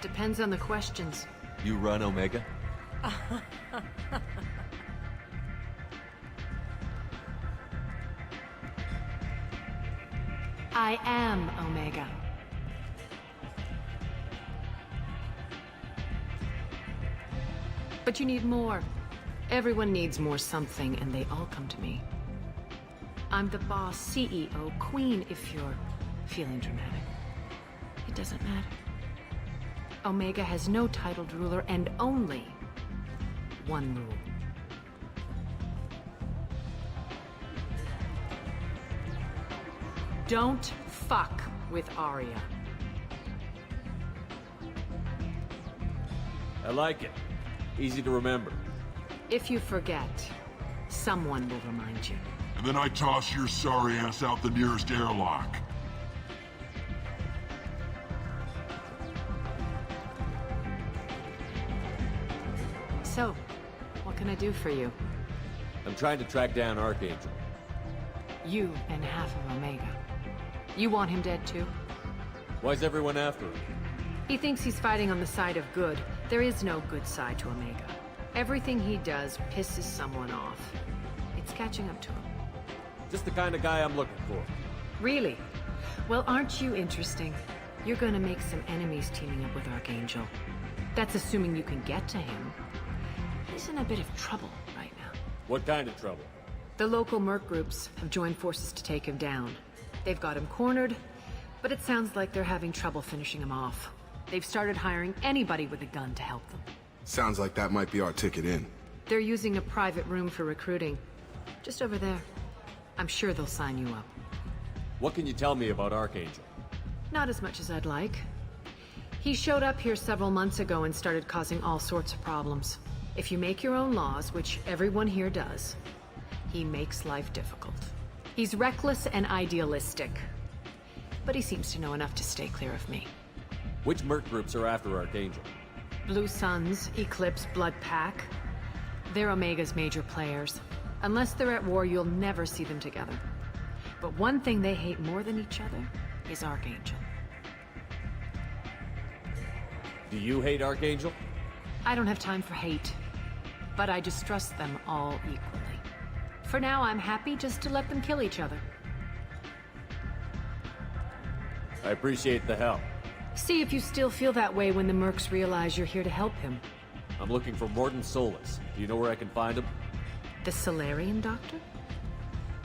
Speaker 6: Depends on the questions.
Speaker 2: You run Omega?
Speaker 6: I am Omega. But you need more. Everyone needs more something, and they all come to me. I'm the boss, CEO, queen, if you're feeling dramatic. It doesn't matter. Omega has no titled ruler and only one rule. Don't fuck with Arya.
Speaker 2: I like it. Easy to remember.
Speaker 6: If you forget, someone will remind you.
Speaker 16: And then I toss your sorry ass out the nearest airlock.
Speaker 6: So, what can I do for you?
Speaker 2: I'm trying to track down Archangel.
Speaker 6: You and half of Omega. You want him dead too?
Speaker 2: Why's everyone after him?
Speaker 6: He thinks he's fighting on the side of good. There is no good side to Omega. Everything he does pisses someone off. It's catching up to him.
Speaker 2: Just the kind of guy I'm looking for.
Speaker 6: Really? Well, aren't you interesting? You're gonna make some enemies teaming up with Archangel. That's assuming you can get to him. He's in a bit of trouble right now.
Speaker 2: What kind of trouble?
Speaker 6: The local merc groups have joined forces to take him down. They've got him cornered, but it sounds like they're having trouble finishing him off. They've started hiring anybody with a gun to help them.
Speaker 11: Sounds like that might be our ticket in.
Speaker 6: They're using a private room for recruiting. Just over there. I'm sure they'll sign you up.
Speaker 2: What can you tell me about Archangel?
Speaker 6: Not as much as I'd like. He showed up here several months ago and started causing all sorts of problems. If you make your own laws, which everyone here does, he makes life difficult. He's reckless and idealistic. But he seems to know enough to stay clear of me.
Speaker 2: Which merc groups are after Archangel?
Speaker 6: Blue Suns, Eclipse, Blood Pack. They're Omega's major players. Unless they're at war, you'll never see them together. But one thing they hate more than each other is Archangel.
Speaker 2: Do you hate Archangel?
Speaker 6: I don't have time for hate, but I distrust them all equally. For now, I'm happy just to let them kill each other.
Speaker 2: I appreciate the help.
Speaker 6: See if you still feel that way when the mercs realize you're here to help him.
Speaker 2: I'm looking for Morton Solus. Do you know where I can find him?
Speaker 6: The Solarian doctor?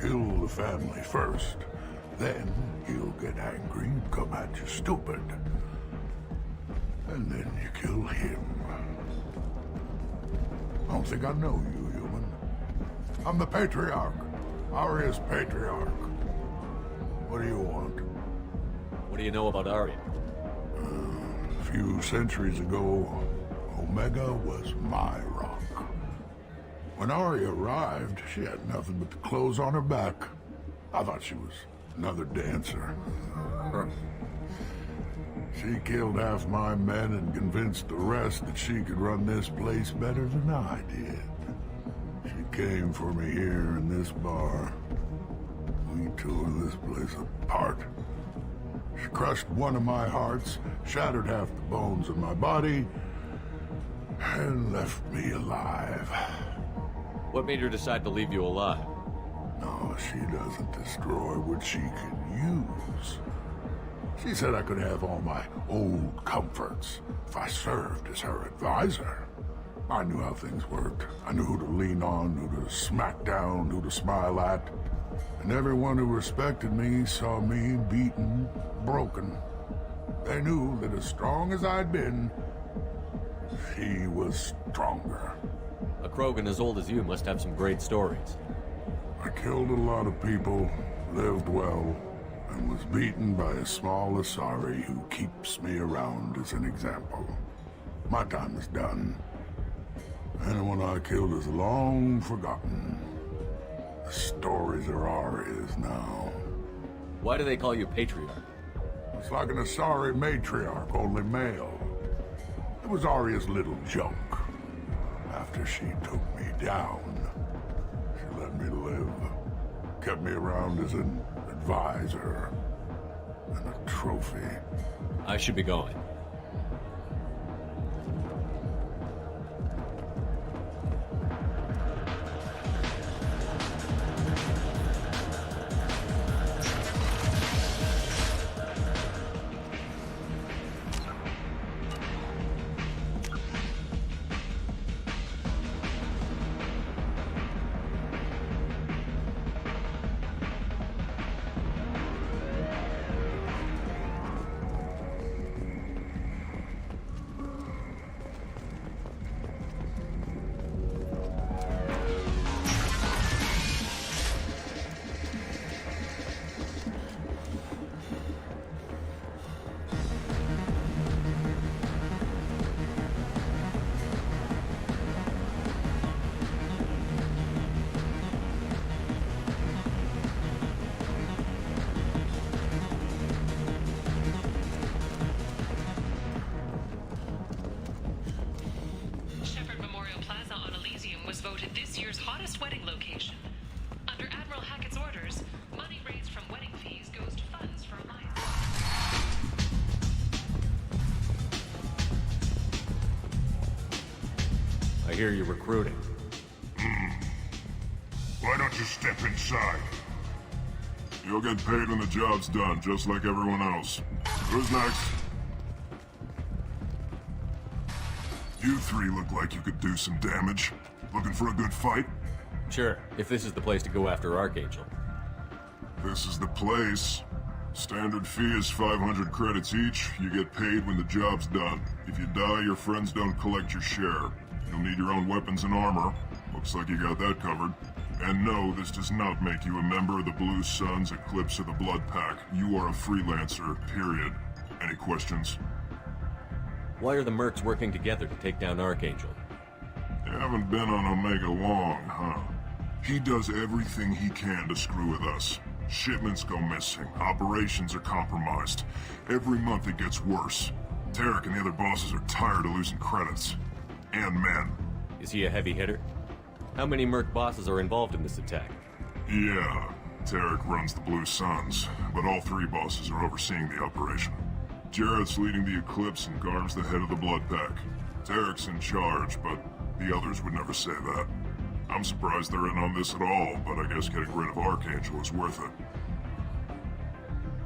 Speaker 16: Kill the family first. Then he'll get angry and come at you stupid. And then you kill him. I don't think I know you, human. I'm the Patriarch. Arya's Patriarch. What do you want?
Speaker 2: What do you know about Arya?
Speaker 16: A few centuries ago, Omega was my rock. When Arya arrived, she had nothing but the clothes on her back. I thought she was another dancer. She killed half my men and convinced the rest that she could run this place better than I did. She came for me here in this bar. We tore this place apart. She crushed one of my hearts, shattered half the bones of my body, and left me alive.
Speaker 2: What made her decide to leave you alive?
Speaker 16: No, she doesn't destroy what she can use. She said I could have all my old comforts if I served as her advisor. I knew how things worked. I knew who to lean on, who to smack down, who to smile at. And everyone who respected me saw me beaten, broken. They knew that as strong as I'd been, she was stronger.
Speaker 2: A Krogan as old as you must have some great stories.
Speaker 16: I killed a lot of people, lived well, and was beaten by a small Asari who keeps me around as an example. My time is done. Anyone I killed is long forgotten. The stories are Arya's now.
Speaker 2: Why do they call you Patriarch?
Speaker 16: It's like an Asari matriarch, only male. It was Arya's little joke. After she took me down, she let me live. Kept me around as an advisor and a trophy.
Speaker 2: I should be going.
Speaker 8: Voted this year's hottest wedding location. Under Admiral Hackett's orders, money raised from wedding fees goes to funds for Alliance.
Speaker 2: I hear you're recruiting.
Speaker 16: Why don't you step inside? You'll get paid when the job's done, just like everyone else. Who's next? You three look like you could do some damage. Looking for a good fight?
Speaker 2: Sure, if this is the place to go after Archangel.
Speaker 16: This is the place. Standard fee is 500 credits each. You get paid when the job's done. If you die, your friends don't collect your share. You'll need your own weapons and armor. Looks like you got that covered. And no, this does not make you a member of the Blue Suns, Eclipse, or the Blood Pack. You are a freelancer, period. Any questions?
Speaker 2: Why are the mercs working together to take down Archangel?
Speaker 16: You haven't been on Omega long, huh? He does everything he can to screw with us. Shipments go missing. Operations are compromised. Every month it gets worse. Tarek and the other bosses are tired of losing credits. And men.
Speaker 2: Is he a heavy hitter? How many merc bosses are involved in this attack?
Speaker 16: Yeah, Tarek runs the Blue Suns, but all three bosses are overseeing the operation. Jarrett's leading the Eclipse and Garm's the head of the Blood Pack. Tarek's in charge, but the others would never say that. I'm surprised they're in on this at all, but I guess getting rid of Archangel is worth it.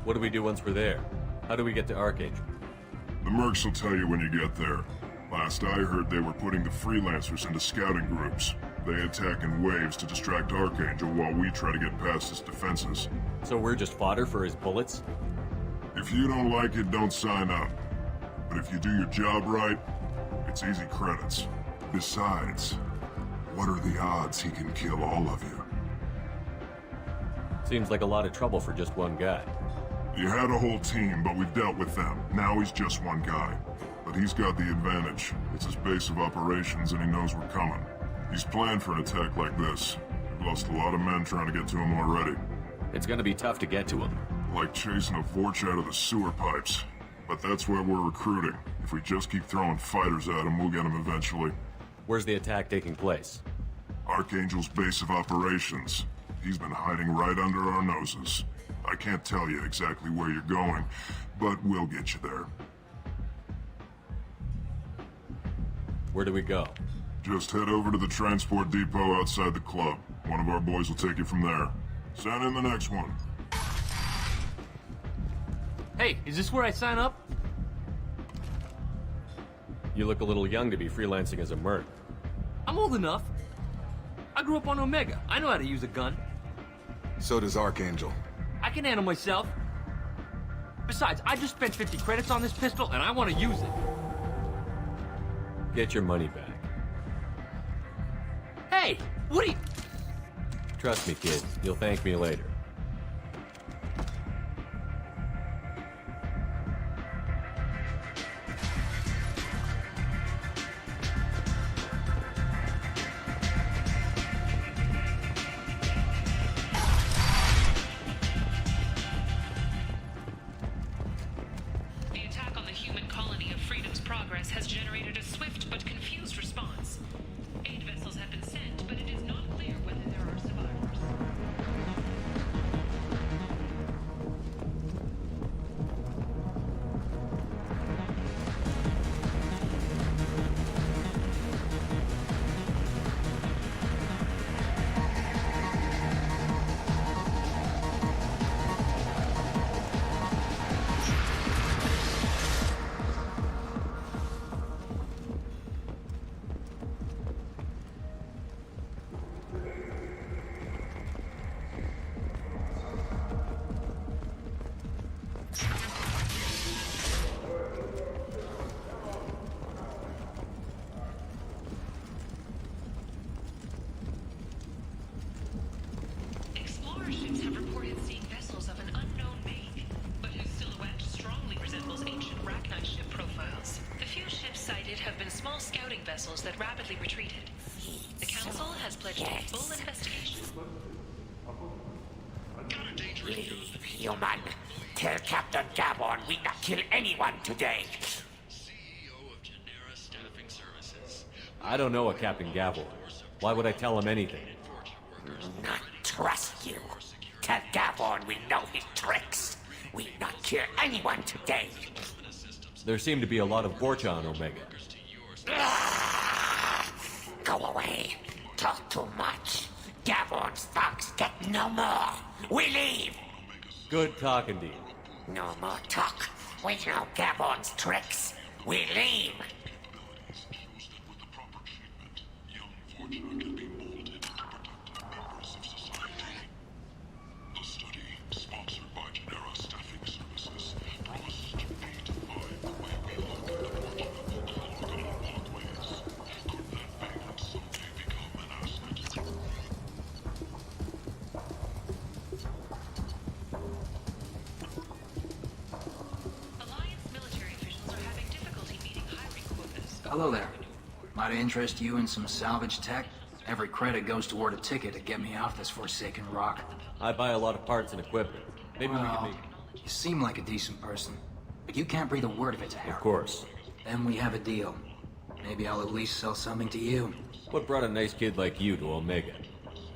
Speaker 2: What do we do once we're there? How do we get to Archangel?
Speaker 16: The mercs will tell you when you get there. Last I heard, they were putting the freelancers into scouting groups. They attack in waves to distract Archangel while we try to get past his defenses.
Speaker 2: So we're just fodder for his bullets?
Speaker 16: If you don't like it, don't sign up. But if you do your job right, it's easy credits. Besides, what are the odds he can kill all of you?
Speaker 2: Seems like a lot of trouble for just one guy.
Speaker 16: You had a whole team, but we've dealt with them. Now he's just one guy. But he's got the advantage. It's his base of operations and he knows we're coming. He's planned for an attack like this. We've lost a lot of men trying to get to him already.
Speaker 2: It's gonna be tough to get to him.
Speaker 16: Like chasing a Vorch out of the sewer pipes. But that's where we're recruiting. If we just keep throwing fighters at him, we'll get him eventually.
Speaker 2: Where's the attack taking place?
Speaker 16: Archangel's base of operations. He's been hiding right under our noses. I can't tell you exactly where you're going, but we'll get you there.
Speaker 2: Where do we go?
Speaker 16: Just head over to the transport depot outside the club. One of our boys will take you from there. Send in the next one.
Speaker 19: Hey, is this where I sign up?
Speaker 2: You look a little young to be freelancing as a merc.
Speaker 19: I'm old enough. I grew up on Omega. I know how to use a gun.
Speaker 11: So does Archangel.
Speaker 19: I can handle myself. Besides, I just spent 50 credits on this pistol, and I want to use it.
Speaker 2: Get your money back.
Speaker 19: Hey, what are you...
Speaker 2: Trust me, kid. You'll thank me later.
Speaker 8: The attack on the human colony of Freedom's Progress has generated a swift but confused response. 8 vessels have been sent, but it is not clear whether there are survivors. Explorer ships have reported seeing vessels of an unknown make, but whose silhouette strongly resembles ancient Rachni ship profiles. The few ships sighted have been small scouting vessels that rapidly retreated. The Council has pledged a full investigation.
Speaker 20: Leave, human. Tell Captain Gabon we not kill anyone today.
Speaker 2: I don't know a Captain Gavel. Why would I tell him anything?
Speaker 20: Not trust you. Tell Gabon we know his tricks. We not kill anyone today.
Speaker 2: There seem to be a lot of Vorcha on Omega.
Speaker 20: Go away. Talk too much. Gabon's thugs get no more. We leave.
Speaker 2: Good talking to you.
Speaker 20: No more talk. We know Gabon's tricks. We leave.
Speaker 21: Hello there. Might interest you in some salvage tech? Every credit goes toward a ticket to get me off this forsaken rock.
Speaker 2: I buy a lot of parts and equipment. Maybe we can make...
Speaker 21: You seem like a decent person, but you can't breathe a word of it to Harold.
Speaker 2: Of course.
Speaker 21: Then we have a deal. Maybe I'll at least sell something to you.
Speaker 2: What brought a nice kid like you to Omega?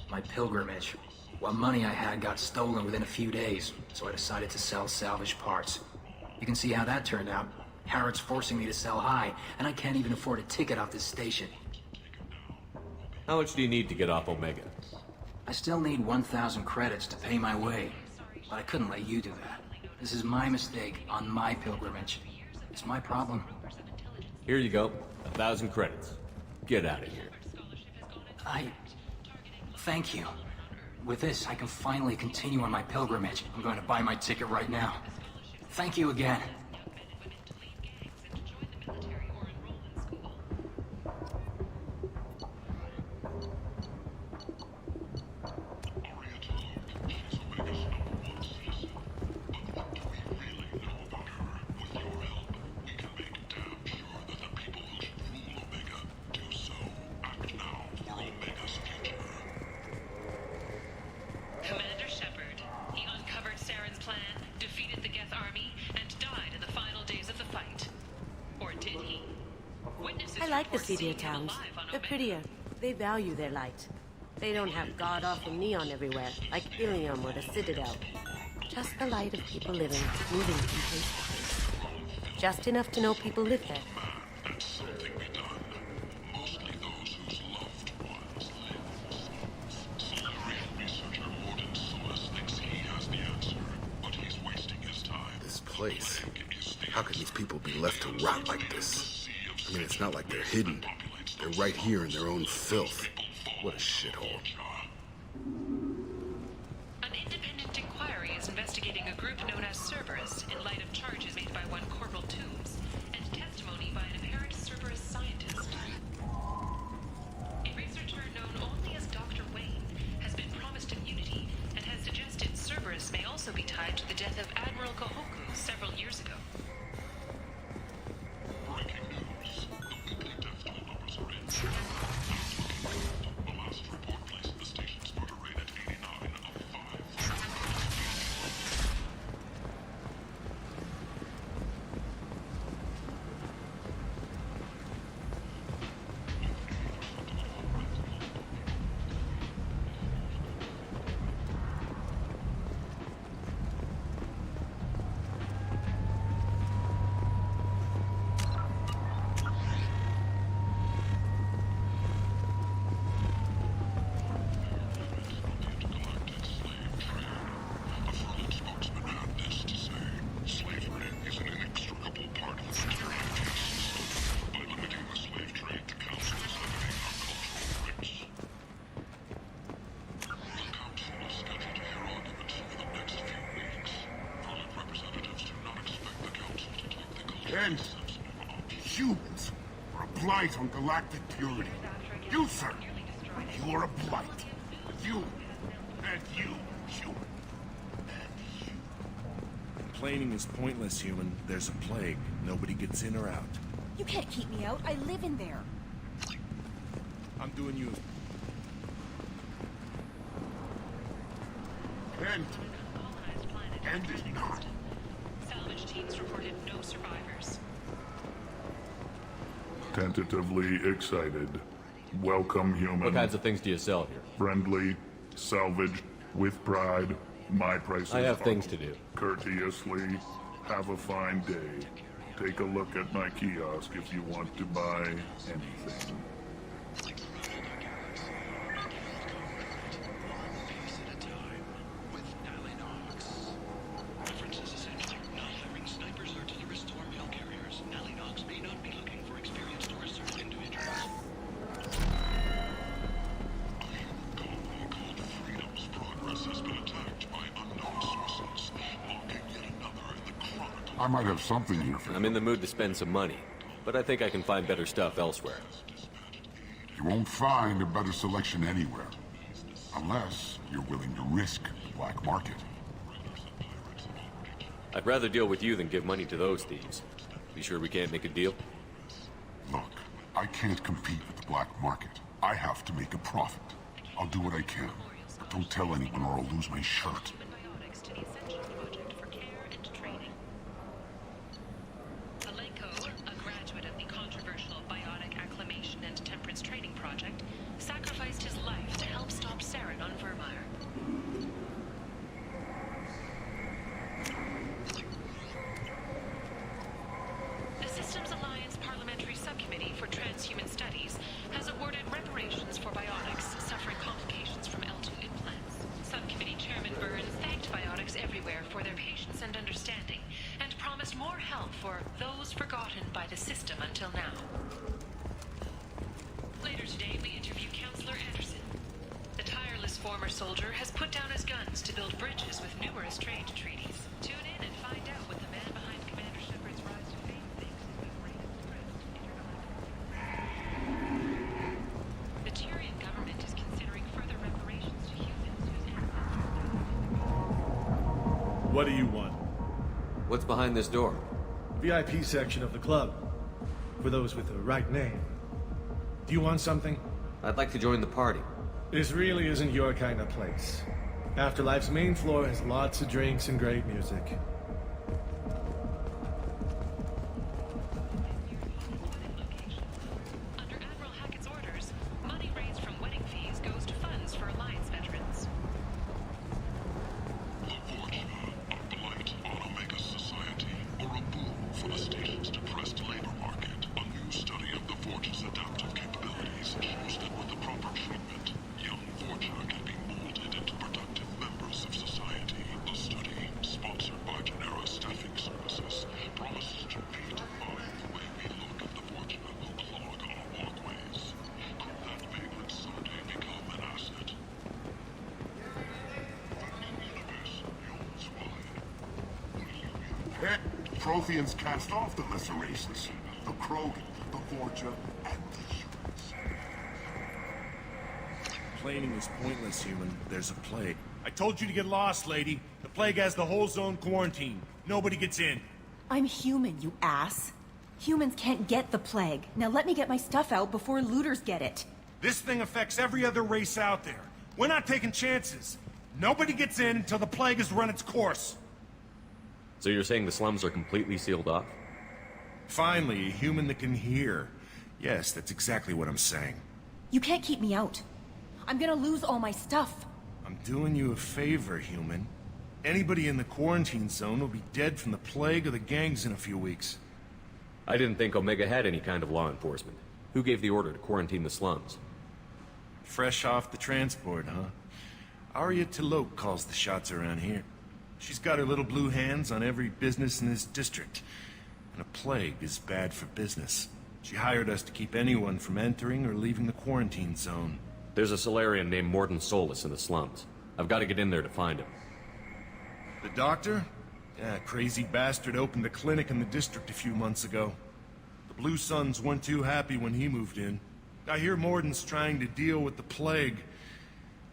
Speaker 21: My pilgrimage. What money I had got stolen within a few days, so I decided to sell salvage parts. You can see how that turned out. Harrod's forcing me to sell high, and I can't even afford a ticket off this station.
Speaker 2: How much do you need to get off Omega?
Speaker 21: I still need 1,000 credits to pay my way, but I couldn't let you do that. This is my mistake on my pilgrimage. It's my problem.
Speaker 2: Here you go. 1,000 credits. Get out of here.
Speaker 21: Thank you. With this, I can finally continue on my pilgrimage. I'm going to buy my ticket right now. Thank you again.
Speaker 1: I like the seedier towns. They're prettier. They value their light. They don't have god-awful neon everywhere, like Ilium or the Citadel. Just the light of people living, moving from place to place. Just enough to know people live there.
Speaker 11: This place. How can these people be left to rot like this? I mean, it's not like they're hidden. They're right here in their own filth. What a shithole.
Speaker 8: An independent inquiry is investigating a group known as Cerberus in light of charges made by one Corporal Toombs and testimony by an apparent Cerberus scientist. A researcher known only as Dr. Wayne has been promised immunity and has suggested Cerberus may also be tied to the death of Admiral Kohoku several years ago.
Speaker 16: And humans are a blight on galactic purity. You, sir, you are a blight. You, and you, human.
Speaker 3: Complaining is pointless, human. There's a plague. Nobody gets in or out.
Speaker 10: You can't keep me out. I live in there.
Speaker 3: I'm doing you.
Speaker 16: End is not.
Speaker 8: Salvage teams reported no survivors.
Speaker 16: Tentatively excited. Welcome, human.
Speaker 2: What kinds of things do you sell here?
Speaker 16: Friendly, salvaged, with pride. My prices
Speaker 2: I have
Speaker 16: are
Speaker 2: things to do.
Speaker 16: Courteously. Have a fine day. Take a look at my kiosk if you want to buy anything. I might have something here for you.
Speaker 2: I'm in the mood to spend some money, but I think I can find better stuff elsewhere.
Speaker 16: You won't find a better selection anywhere. Unless you're willing to risk the black market.
Speaker 2: I'd rather deal with you than give money to those thieves. You sure we can't make a deal?
Speaker 16: Look, I can't compete with the black market. I have to make a profit. I'll do what I can, but don't tell anyone or I'll lose my shirt.
Speaker 8: Sacrificed his life to help stop Saren on Vermeer. The Systems Alliance Parliamentary Subcommittee for Transhuman Studies has awarded reparations for biotics suffering complications from L2 implants. Subcommittee Chairman Burns numerous trade treaties. Tune in and find out what the man behind Commander Shepard's rise to fame thinks is the greatest threat to intergalactic. The Tyrian government is considering further reparations to humans whose ancestors...
Speaker 9: What do you want?
Speaker 2: What's behind this door?
Speaker 9: VIP section of the club. For those with the right name. Do you want something?
Speaker 2: I'd like to join the party.
Speaker 9: This really isn't your kind of place. Afterlife's main floor has lots of drinks and great music.
Speaker 8: Under Admiral Hackett's orders, money raised from wedding fees goes to funds for Alliance veterans.
Speaker 16: The Vorcha are blight on Omega's society, or a boom for the station's depressed labor market. A new study of the Vorcha's adaptive capabilities shows that with the proper treatment, young Vorcha can be molded into productive members of society. The study, sponsored by Genera Staffing Services, promises to redefine the way we look at the Vorcha who clog our walkways. Could that vagrant someday become an asset? Protheans cast off the lesser races. The Krogan, the Vorcha, and the humans.
Speaker 9: Complaining is pointless, human. There's a plague. I told you to get lost, lady. The plague has the whole zone quarantined. Nobody gets in.
Speaker 10: I'm human, you ass. Humans can't get the plague. Now let me get my stuff out before looters get it.
Speaker 9: This thing affects every other race out there. We're not taking chances. Nobody gets in until the plague has run its course.
Speaker 2: So you're saying the slums are completely sealed off?
Speaker 9: Finally, a human that can hear. Yes, that's exactly what I'm saying.
Speaker 10: You can't keep me out. I'm gonna lose all my stuff.
Speaker 9: I'm doing you a favor, human. Anybody in the quarantine zone will be dead from the plague or the gangs in a few weeks.
Speaker 2: I didn't think Omega had any kind of law enforcement. Who gave the order to quarantine the slums?
Speaker 9: Fresh off the transport, huh? Arya T'Loak calls the shots around here. She's got her little blue hands on every business in this district. And a plague is bad for business. She hired us to keep anyone from entering or leaving the quarantine zone.
Speaker 2: There's a Solarian named Morden Solus in the slums. I've got to get in there to find him.
Speaker 9: The doctor? Yeah, crazy bastard opened a clinic in the district a few months ago. The Blue Suns weren't too happy when he moved in. I hear Morden's trying to deal with the plague.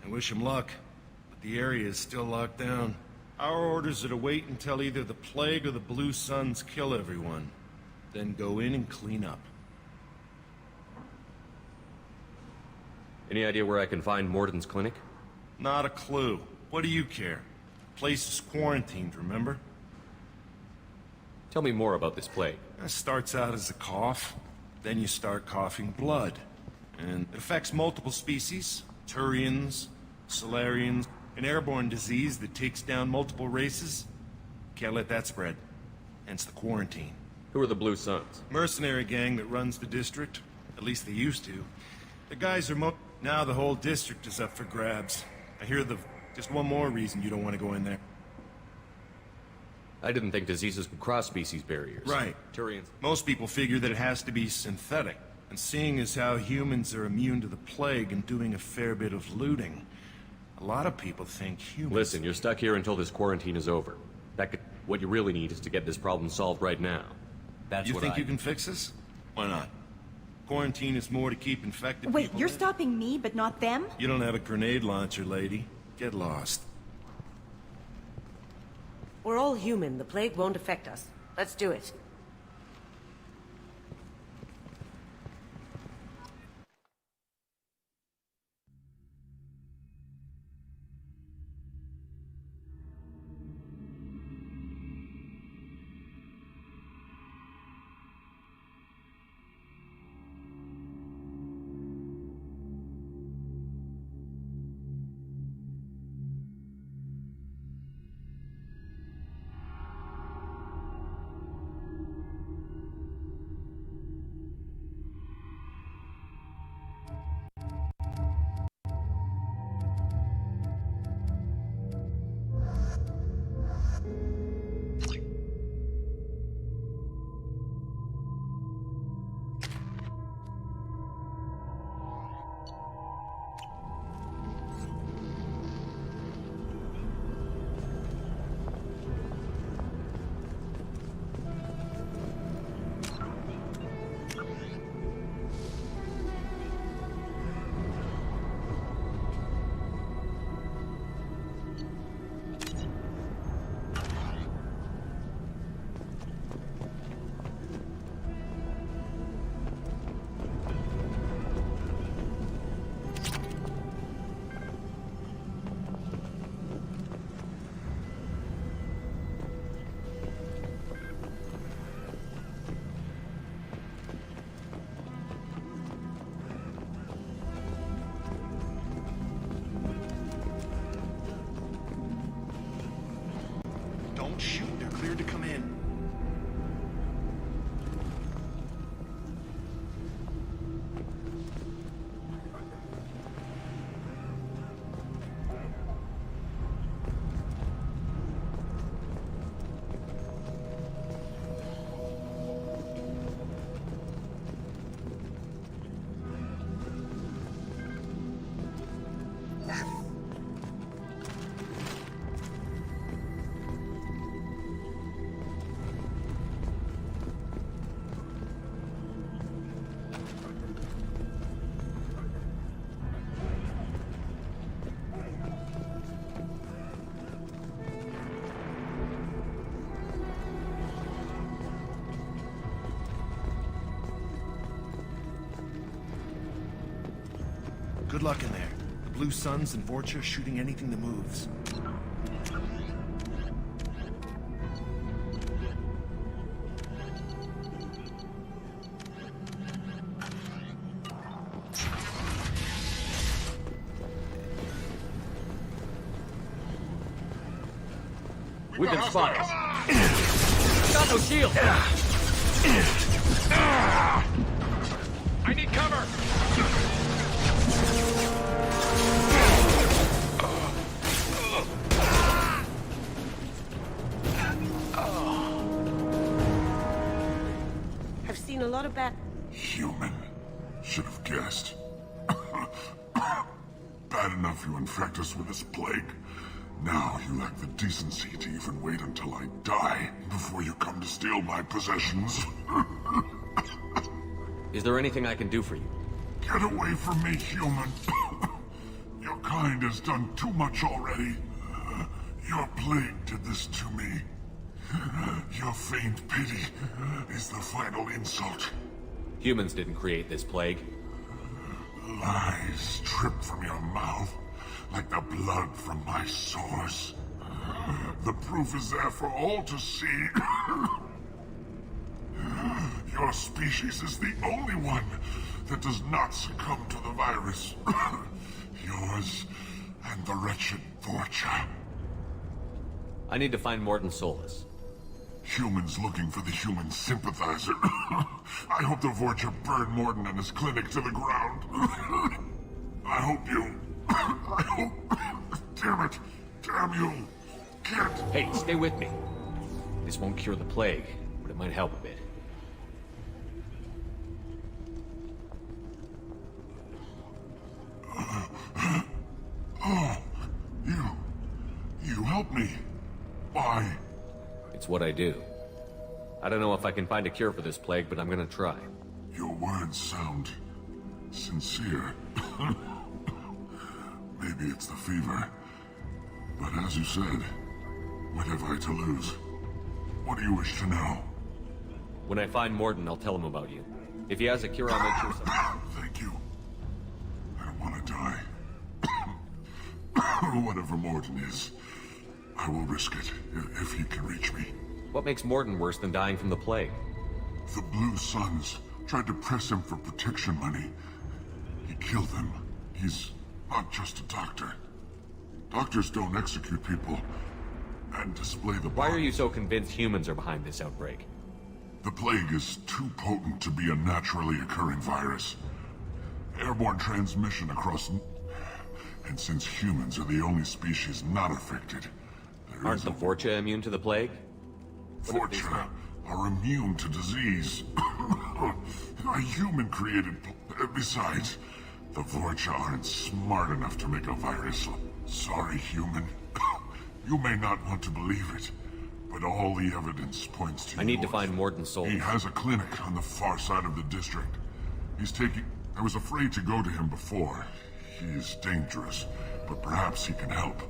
Speaker 9: I wish him luck, but the area is still locked down. Our orders are to wait until either the plague or the Blue Suns kill everyone. Then go in and clean up.
Speaker 2: Any idea where I can find Morden's clinic?
Speaker 9: Not a clue. What do you care? The place is quarantined, remember?
Speaker 2: Tell me more about this plague.
Speaker 9: It starts out as a cough, then you start coughing blood. And it affects multiple species. Turians, Solarians, an airborne disease that takes down multiple races. Can't let that spread. Hence the quarantine.
Speaker 2: Who are the Blue Suns?
Speaker 9: Mercenary gang that runs the district. At least they used to. The guys are now the whole district is up for grabs. I hear just one more reason you don't want to go in there.
Speaker 2: I didn't think diseases could cross species barriers.
Speaker 9: Right.
Speaker 2: Turians.
Speaker 9: Most people figure that it has to be synthetic. And seeing as how humans are immune to the plague and doing a fair bit of looting, a lot of people think humans...
Speaker 2: Listen, you're stuck here until this quarantine is over. What you really need is to get this problem solved right now.
Speaker 9: You think you can fix this? Why not? Quarantine is more to keep infected
Speaker 10: Wait,
Speaker 9: people
Speaker 10: you're
Speaker 9: in.
Speaker 10: stopping me, but not them?
Speaker 9: You don't have a grenade launcher, lady. Get lost.
Speaker 1: We're all human. The plague won't affect us. Let's do it.
Speaker 9: Don't shoot. They're cleared to come in. Good luck in there. The Blue Suns and Vorcha shooting anything that moves.
Speaker 19: We've been spotted. Got no shield.
Speaker 5: I need cover!
Speaker 1: I've seen a lot of bad...
Speaker 16: Human. Should have guessed. Bad enough you infect us with this plague. Now you lack the decency to even wait until I die before you come to steal my possessions.
Speaker 2: Is there anything I can do for you?
Speaker 16: Get away from me, human. Your kind has done too much already. Your plague did this to me. Your feigned pity is the final insult.
Speaker 2: Humans didn't create this plague.
Speaker 16: Lies drip from your mouth like the blood from my sores. The proof is there for all to see. Your species is the only one that does not succumb to the virus. Yours and the wretched Vorcha.
Speaker 2: I need to find Morton Solus.
Speaker 16: Humans looking for the human sympathizer. I hope the Vorcha burn Morton and his clinic to the ground. I hope you... I hope... Damn it! Damn you! Can't...
Speaker 2: Hey, stay with me. This won't cure the plague, but it might help a bit.
Speaker 16: Oh, you helped me. Why?
Speaker 2: It's what I do. I don't know if I can find a cure for this plague, but I'm gonna try.
Speaker 16: Your words sound sincere. Maybe it's the fever. But as you said, what have I to lose? What do you wish to know?
Speaker 2: When I find Morton, I'll tell him about you. If he has a cure, I'll make sure something...
Speaker 16: Thank you. I don't want to die. Whatever Morton is, I will risk it if he can reach me.
Speaker 2: What makes Morton worse than dying from the plague?
Speaker 16: The Blue Suns tried to press him for protection money. He killed them. He's not just a doctor. Doctors don't execute people and display the body.
Speaker 2: Why are you so convinced humans are behind this outbreak?
Speaker 16: The plague is too potent to be a naturally occurring virus. Airborne transmission across... And since humans are the only species not affected,
Speaker 2: Aren't the Vorcha immune to the plague?
Speaker 16: Vorcha are immune to disease. A human-created... Besides, the Vorcha aren't smart enough to make a virus. Sorry, human. You may not want to believe it, but all the evidence points to
Speaker 2: I need to find Morton Solus.
Speaker 16: He has a clinic on the far side of the district. He's taking... I was afraid to go to him before. He is dangerous, but perhaps he can help.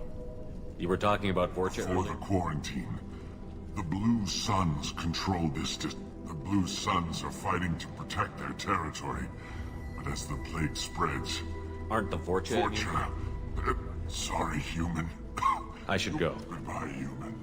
Speaker 2: You were talking about Vorcha
Speaker 16: For the quarantine. The Blue Suns control this The Blue Suns are fighting to protect their territory. But as the plague spreads...
Speaker 2: Aren't the Vorcha...
Speaker 16: sorry, human.
Speaker 2: I should go.
Speaker 16: Goodbye, human.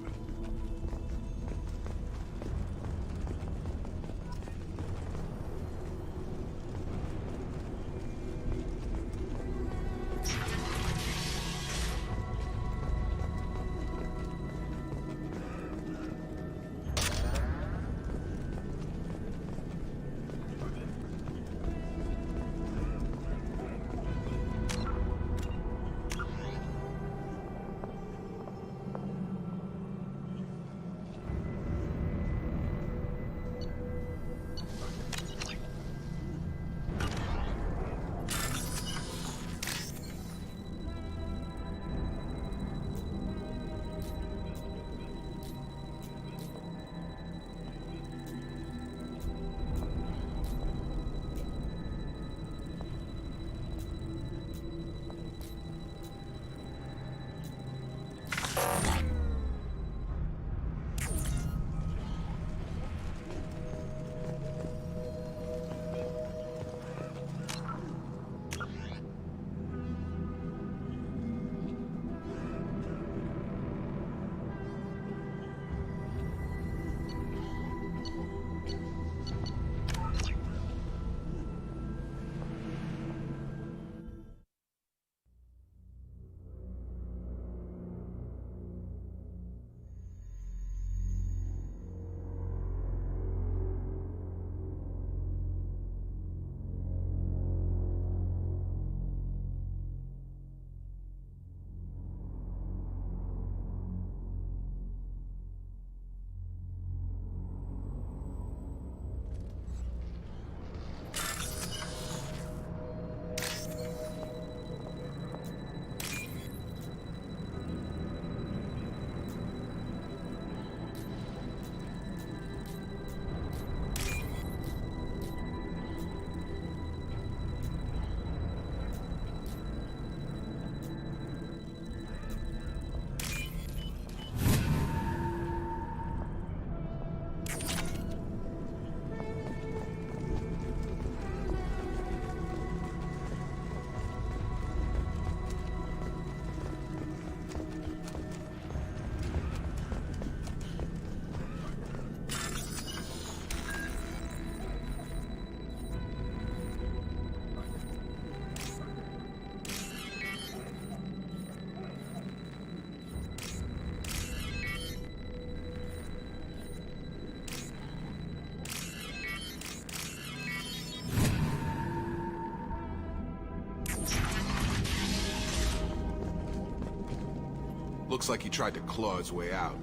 Speaker 11: Looks like he tried to claw his way out.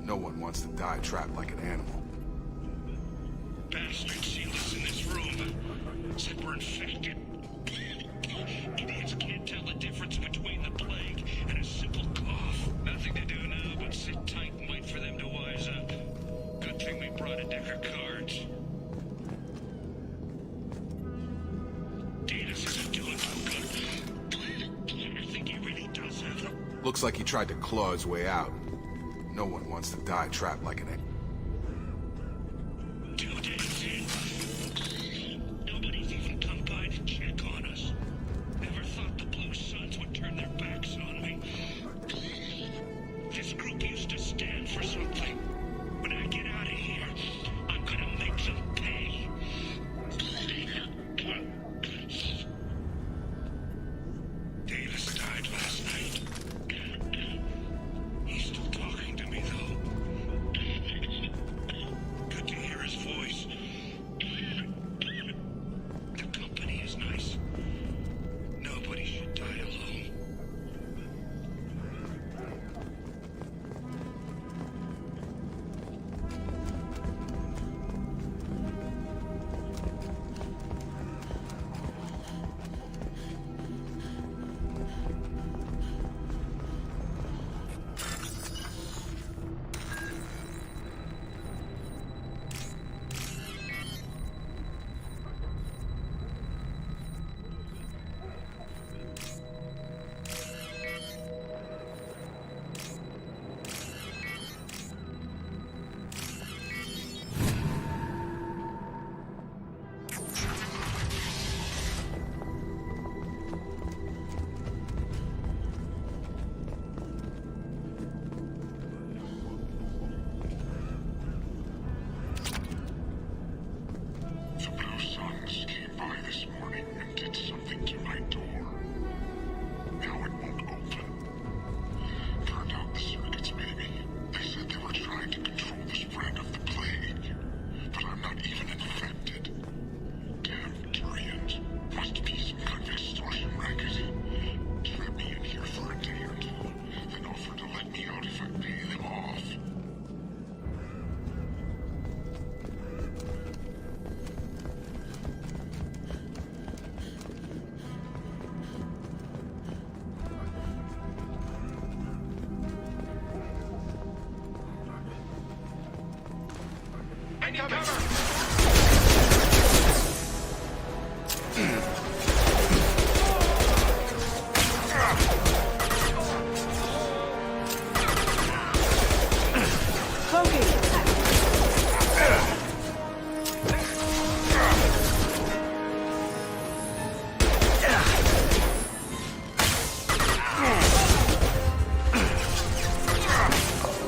Speaker 11: No one wants to die trapped like an animal.
Speaker 5: Bastard sealed us in this room. Said we're infected. Idiots can't tell the difference between the plague and a simple cough. Nothing to do now but sit tight and wait for them to wise up. Good thing we brought a deck of cards. Datus isn't doing so good. I think he really does have them.
Speaker 11: Looks like he tried to claw his way out. No one wants to die trapped like an animal.
Speaker 5: 2 days in. Nobody's even come by to check on us. Never thought the Blue Suns would turn their backs on me. This group used to stand for something. When I get out of here, I'm gonna make them pay. Davis died last night. He's still talking to me, though. Good to hear his voice. The company is nice. Nobody should die alone.
Speaker 16: The Blue Suns came by this morning and did something to my door. Now it won't open. Turned out the circuits, maybe. They said they were trying to control the spread of the plague. But I'm not even infected. Damn Turians. Must be some kind of extortion racket. Trap me in here for a day or two, then offer to let me out if I pay them off.
Speaker 5: Any cover!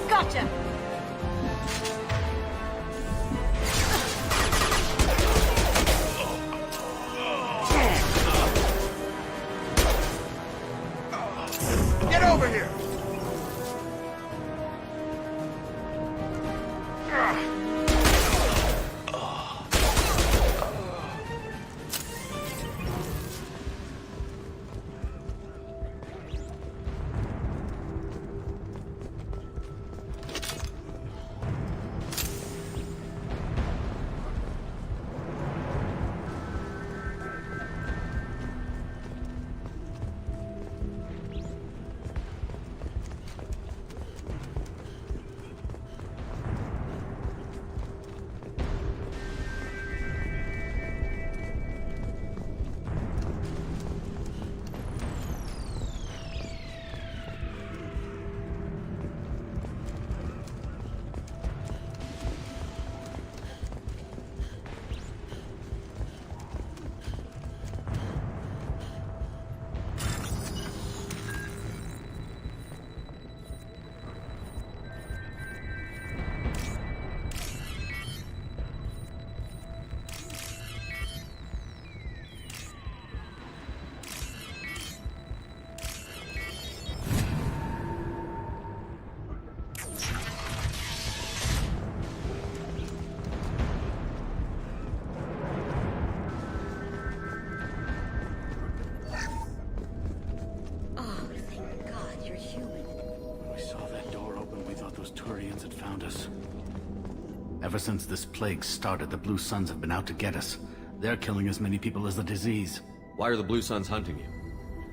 Speaker 10: Gotcha!
Speaker 5: Get over here!
Speaker 7: those Turians had found us. Ever since this plague started, the Blue Suns have been out to get us. They're killing as many people as the disease.
Speaker 2: Why are the Blue Suns hunting you?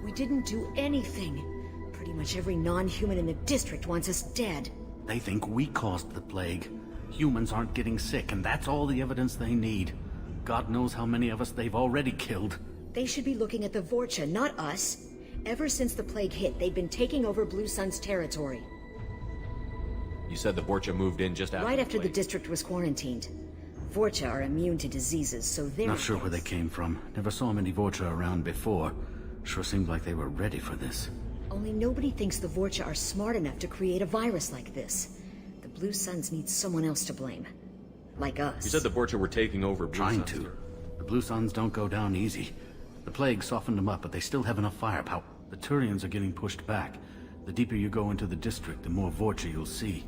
Speaker 1: We didn't do anything. Pretty much every non-human in the district wants us dead.
Speaker 7: They think we caused the plague. Humans aren't getting sick, and that's all the evidence they need. God knows how many of us they've already killed.
Speaker 1: They should be looking at the Vorcha, not us. Ever since the plague hit, they've been taking over Blue Sun's territory.
Speaker 2: You said the Vorcha moved in just after
Speaker 1: Right
Speaker 2: the
Speaker 1: after the
Speaker 2: plague.
Speaker 1: district was quarantined. Vorcha are immune to diseases, so they're...
Speaker 7: Not sure where they came from. Never saw many Vorcha around before. Sure seemed like they were ready for this.
Speaker 1: Only nobody thinks the Vorcha are smart enough to create a virus like this. The Blue Suns need someone else to blame. Like us.
Speaker 2: You said the Vorcha were taking over Blue
Speaker 7: Trying
Speaker 2: Suns.
Speaker 7: to. The Blue Suns don't go down easy. The plague softened them up, but they still have enough firepower. The Turians are getting pushed back. The deeper you go into the district, the more Vorcha you'll see.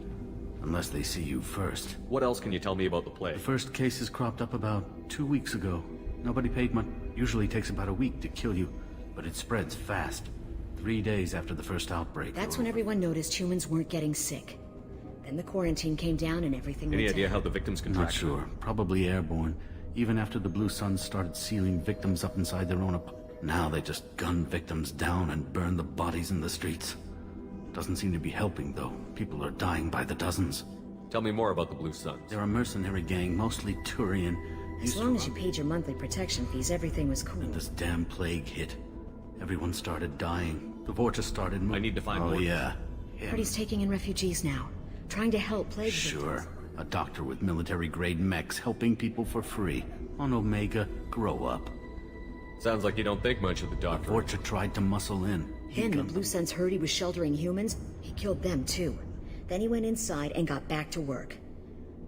Speaker 7: Unless they see you first.
Speaker 2: What else can you tell me about the plague?
Speaker 7: The first cases cropped up about 2 weeks ago. Nobody paid much. Usually takes about a week to kill you, but it spreads fast. 3 days after the first outbreak.
Speaker 1: That's when everyone noticed humans weren't getting sick. Then the quarantine came down and everything
Speaker 2: Any
Speaker 1: went
Speaker 2: idea
Speaker 1: down.
Speaker 2: how the victims
Speaker 7: Not
Speaker 2: contracted?
Speaker 7: sure. Probably airborne. Even after the Blue Suns started sealing victims up inside their own now they just gun victims down and burn the bodies in the streets. Doesn't seem to be helping, though. People are dying by the dozens.
Speaker 2: Tell me more about the Blue Suns.
Speaker 7: They're a mercenary gang, mostly Turian.
Speaker 1: As long as you paid your monthly protection fees, everything was cool.
Speaker 7: And this damn plague hit. Everyone started dying. The Vorcha started...
Speaker 2: I need to find
Speaker 7: Oh,
Speaker 2: more.
Speaker 7: yeah.
Speaker 1: Party's taking in refugees now, trying to help plague
Speaker 7: Sure.
Speaker 1: victims.
Speaker 7: A doctor with military-grade mechs helping people for free. On Omega, grow up.
Speaker 2: Sounds like you don't think much of the doctor.
Speaker 7: Vorcha tried to muscle in.
Speaker 1: Then the Blue Suns heard he was sheltering humans. He killed them too. Then he went inside and got back to work.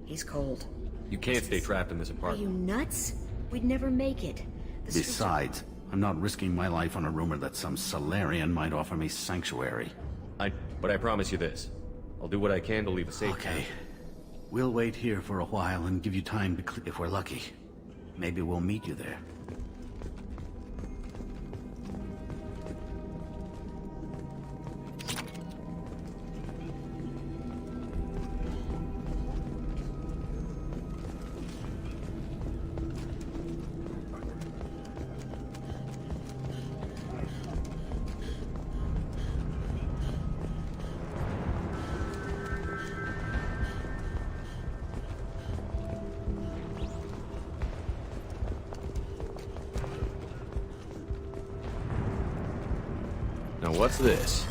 Speaker 1: He's cold.
Speaker 2: You can't stay trapped in this
Speaker 1: Are you
Speaker 2: apartment.
Speaker 1: nuts? We'd never make it. The streets
Speaker 7: Besides, I'm not risking my life on a rumor that some Solarian might offer me sanctuary.
Speaker 2: But I promise you this. I'll do what I can to leave a safe
Speaker 7: Okay. We'll wait here for a while and give you time to clear if we're lucky. Maybe we'll meet you there.
Speaker 2: Now what's this?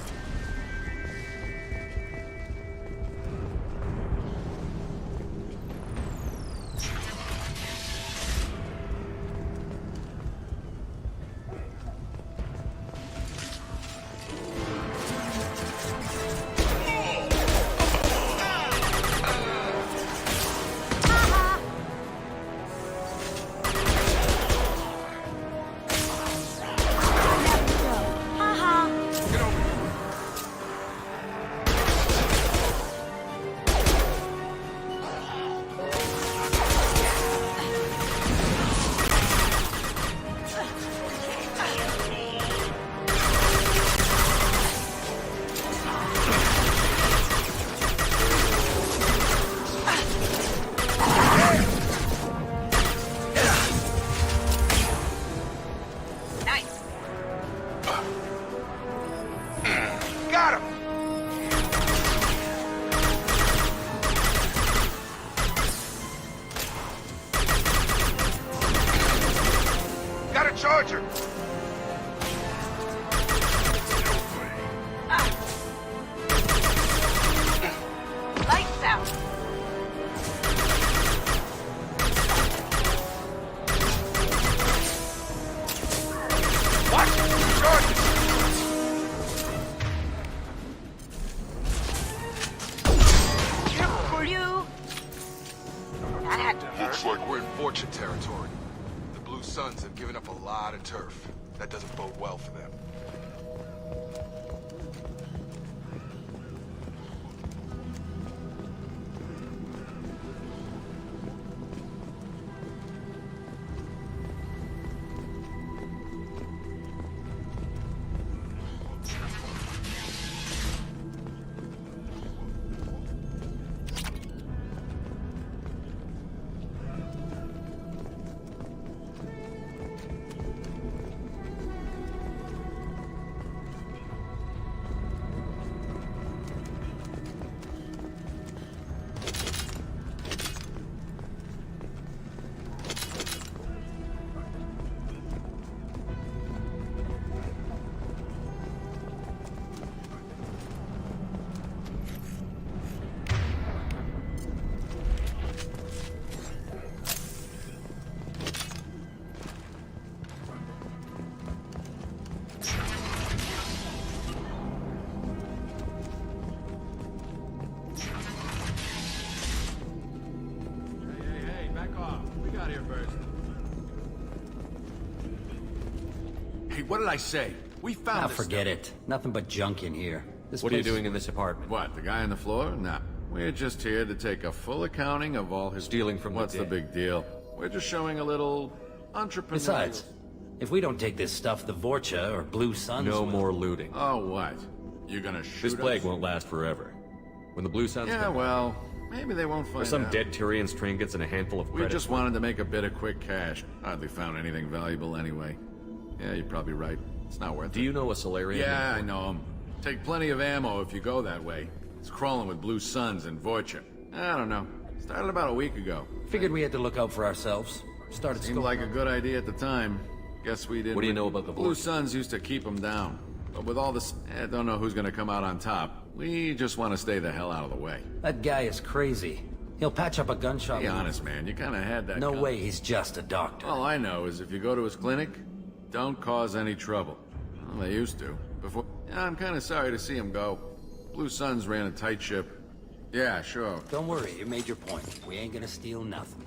Speaker 11: Got him! Got a charger!
Speaker 10: Lights out!
Speaker 11: What? Charger!
Speaker 10: For you! That had to hurt.
Speaker 11: Looks like we're in Fortune territory. The Blue Suns have given up a lot of turf. That doesn't bode well for them.
Speaker 14: We got here first.
Speaker 13: Hey, what did I say? We found
Speaker 12: Now
Speaker 13: this
Speaker 12: forget
Speaker 13: stuff.
Speaker 12: it. Nothing but junk in here.
Speaker 2: What are you doing in this apartment?
Speaker 14: What, the guy on the floor? Nah. We're just here to take a full accounting of all his...
Speaker 2: Stealing from
Speaker 14: What's the big deal? We're just showing a little entrepreneurial...
Speaker 12: Besides, if we don't take this stuff, the Vorcha or Blue Suns
Speaker 2: No
Speaker 12: will.
Speaker 2: more looting.
Speaker 14: Oh, what? You gonna shoot
Speaker 2: This plague
Speaker 14: us?
Speaker 2: won't last forever. When the Blue Suns
Speaker 14: Yeah,
Speaker 2: come
Speaker 14: well, maybe they won't find
Speaker 2: There's some
Speaker 14: out.
Speaker 2: dead Tyrion's trinkets and a handful of
Speaker 14: We
Speaker 2: credits.
Speaker 14: just wanted to make a bit of quick cash. Hardly found anything valuable anyway. Yeah, you're probably right. It's not worth it.
Speaker 2: Do you know a Solarian?
Speaker 14: Yeah, I know him. Take plenty of ammo if you go that way. It's crawling with Blue Suns and Vorcha. I don't know. Started about a week ago.
Speaker 12: Figured we had to look out for ourselves. Started
Speaker 14: Seemed like a good idea at the time. Guess we didn't.
Speaker 2: What do you know about the
Speaker 14: Blue
Speaker 2: Vorcha?
Speaker 14: Suns used to keep them down. But with all this, I don't know who's gonna come out on top. We just want to stay the hell out of the way.
Speaker 12: That guy is crazy. He'll patch up a gunshot.
Speaker 14: Be
Speaker 12: wound.
Speaker 14: honest, man. You kind of had that.
Speaker 12: No
Speaker 14: gun.
Speaker 12: way he's just a doctor.
Speaker 14: All I know is if you go to his clinic, don't cause any trouble. Well, they used to. Before. Yeah, I'm kind of sorry to see him go. Blue Suns ran a tight ship. Yeah, sure.
Speaker 12: Don't worry, you made your point. We ain't gonna steal nothing.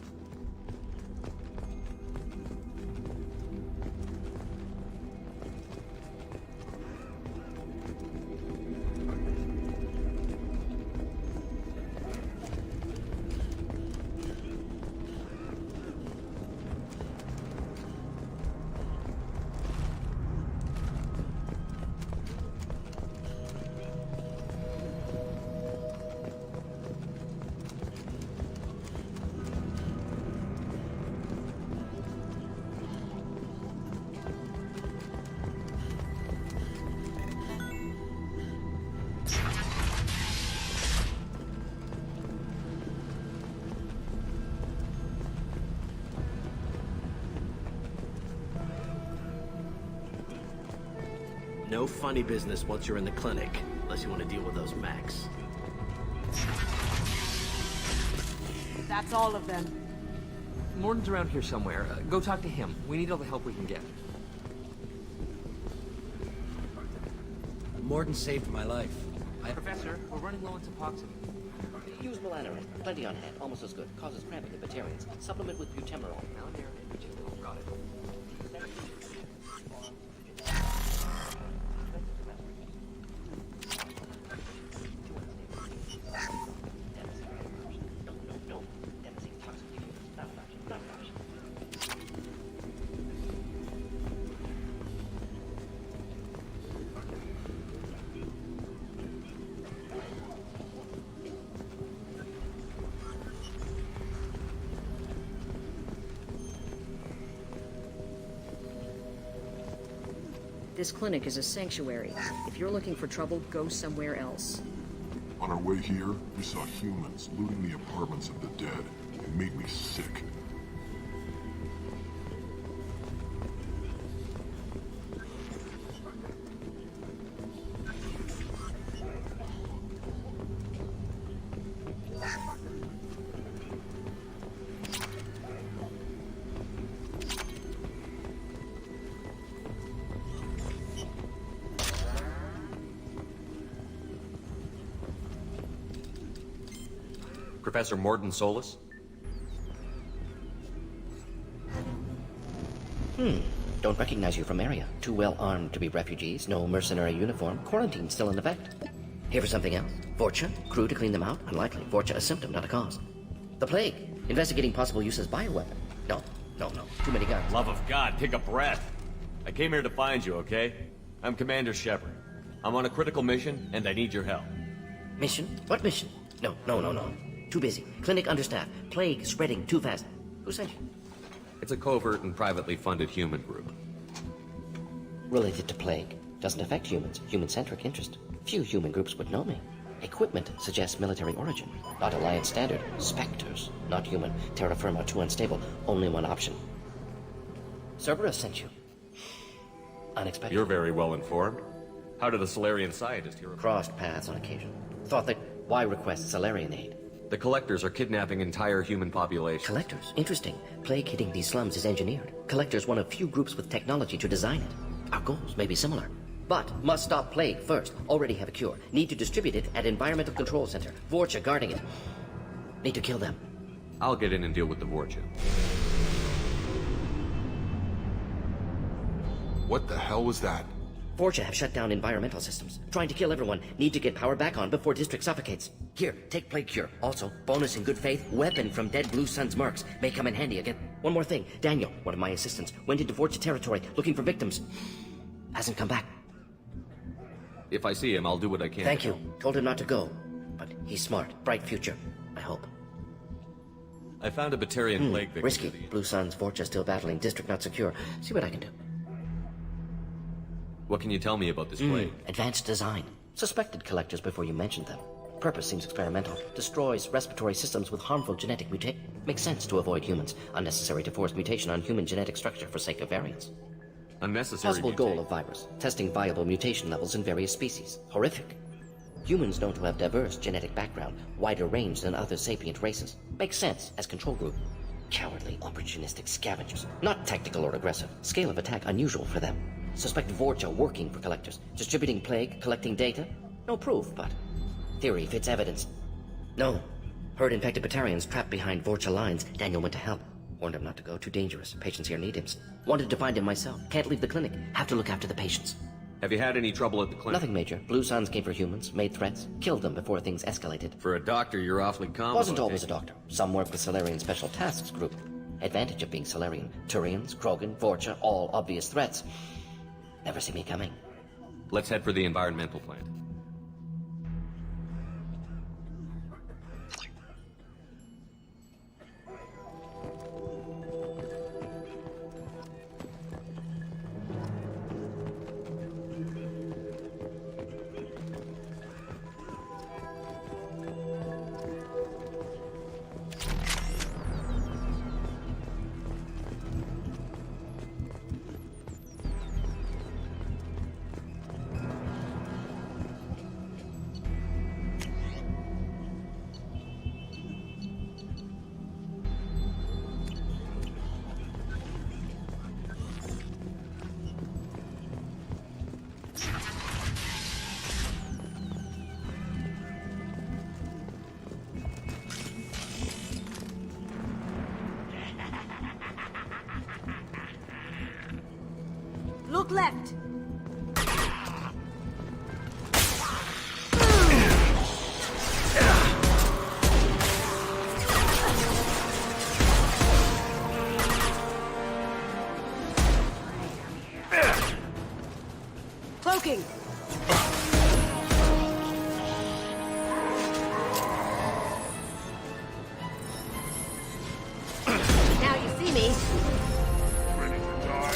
Speaker 22: No funny business once you're in the clinic, unless you want to deal with those mechs.
Speaker 1: That's all of them.
Speaker 19: Morden's around here somewhere. Go talk to him. We need all the help we can get.
Speaker 12: Morden saved my life.
Speaker 19: Professor, we're running low on Suboxone.
Speaker 23: Use Melanorin. Plenty on hand. Almost as good. Causes cramping in Batarians. Supplement with butemerol.
Speaker 19: Got it.
Speaker 24: This clinic is a sanctuary. If you're looking for trouble, go somewhere else.
Speaker 16: On our way here, we saw humans looting the apartments of the dead. It made me sick.
Speaker 2: Professor Morden Solus?
Speaker 23: Don't recognize you from area. Too well armed to be refugees, no mercenary uniform, quarantine still in effect. Here for something else? Vorcha? Crew to clean them out? Unlikely. Vorcha a symptom, not a cause. The plague? Investigating possible use as bioweapon. No. Too many guns.
Speaker 2: Love of God, take a breath. I came here to find you, okay? I'm Commander Shepard. I'm on a critical mission, and I need your help.
Speaker 23: Mission? What mission? No. Too busy. Clinic understaffed. Plague spreading too fast. Who sent you?
Speaker 2: It's a covert and privately funded human group.
Speaker 23: Related to plague. Doesn't affect humans. Human-centric interest. Few human groups would know me. Equipment suggests military origin. Not Alliance standard. Spectres. Not human. Terra firma too unstable. Only one option. Cerberus sent you. Unexpected.
Speaker 2: You're very well informed. How did a Solarian scientist here?
Speaker 23: Crossed paths on occasion. Thought that why request Solarian aid?
Speaker 2: The Collectors are kidnapping entire human populations.
Speaker 23: Collectors? Interesting. Plague hitting these slums is engineered. Collectors one of few groups with technology to design it. Our goals may be similar. But must stop plague first. Already have a cure. Need to distribute it at Environmental Control Center. Vorcha guarding it. Need to kill them.
Speaker 2: I'll get in and deal with the Vorcha.
Speaker 11: What the hell was that?
Speaker 23: Vorcha have shut down environmental systems. Trying to kill everyone. Need to get power back on before District suffocates. Here, take Plague Cure. Also, bonus in good faith, weapon from dead Blue Sun's mercs. May come in handy again. One more thing. Daniel, one of my assistants, went into Vorcha territory looking for victims. Hasn't come back.
Speaker 2: If I see him, I'll do what I can.
Speaker 23: Thank you. Told him not to go. But he's smart. Bright future. I hope.
Speaker 2: I found a Batarian plague victim.
Speaker 23: Risky. Blue Sun's Vorcha still battling. District not secure. See what I can do.
Speaker 2: What can you tell me about this plague?
Speaker 23: Advanced design. Suspected collectors before you mentioned them. Purpose seems experimental. Destroys respiratory systems with harmful genetic mutation. Makes sense to avoid humans. Unnecessary to force mutation on human genetic structure for sake of variants.
Speaker 2: Unnecessary
Speaker 23: Possible goal of virus. Testing viable mutation levels in various species. Horrific. Humans known to have diverse genetic background, wider range than other sapient races. Makes sense as control group. Cowardly, opportunistic scavengers. Not tactical or aggressive. Scale of attack unusual for them. Suspect Vorcha working for collectors. Distributing plague, collecting data. No proof, but theory fits evidence. No. Heard infected Batarians trapped behind Vorcha lines. Daniel went to help. Warned him not to go. Too dangerous. Patients here need him. Wanted to find him myself. Can't leave the clinic. Have to look after the patients.
Speaker 2: Have you had any trouble at the clinic?
Speaker 23: Nothing major. Blue Suns came for humans, made threats, killed them before things escalated.
Speaker 2: For a doctor, you're awfully calm.
Speaker 23: Wasn't always a doctor. Some work with Solarian Special Tasks Group. Advantage of being Solarian. Turians, Krogan, Vorcha, all obvious threats. Never see me coming.
Speaker 2: Let's head for the environmental plant.
Speaker 1: Look left. Cloaking. Now you see me.
Speaker 16: Ready to die?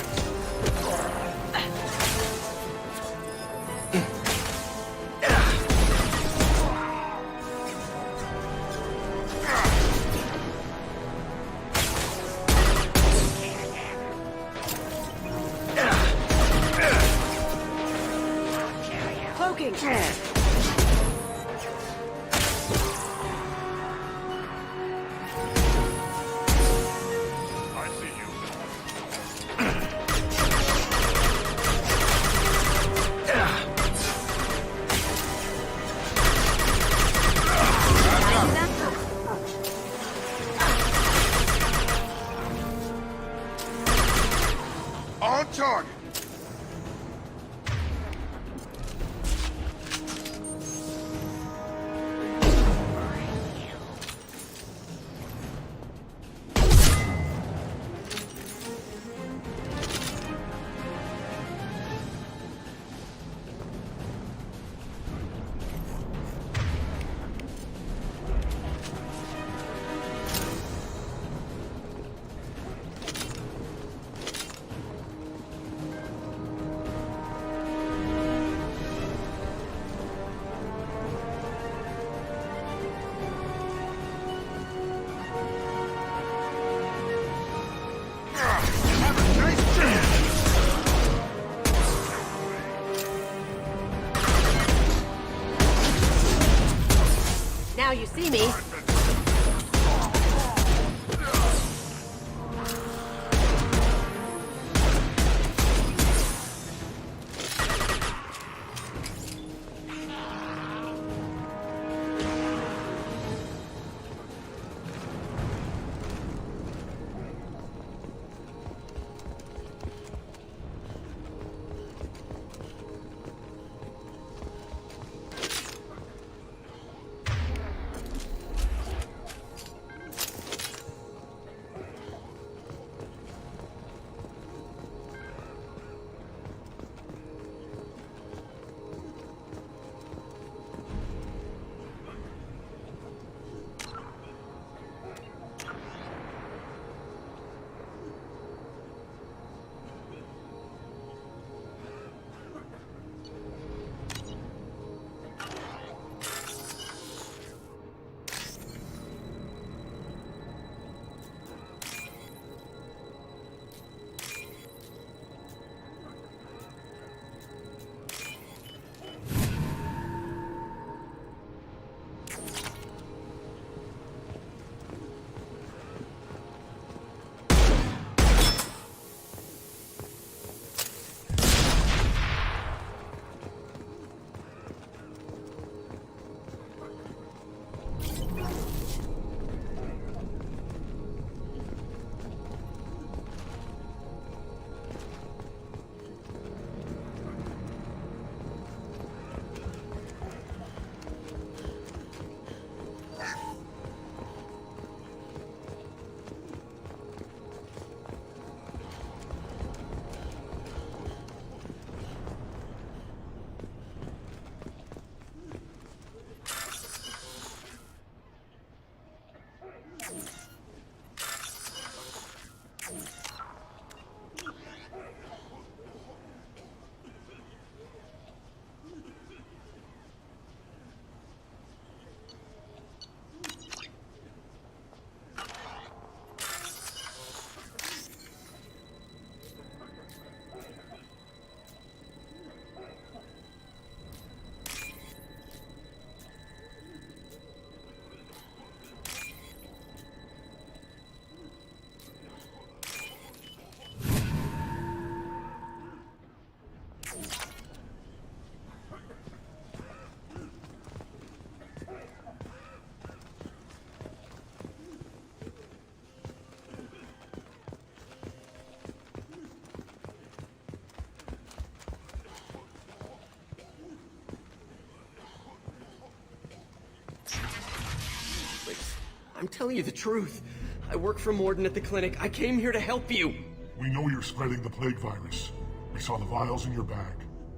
Speaker 4: I'm telling you the truth. I work for Morden at the clinic. I came here to help you.
Speaker 15: We know you're spreading the plague virus. We saw the vials in your bag.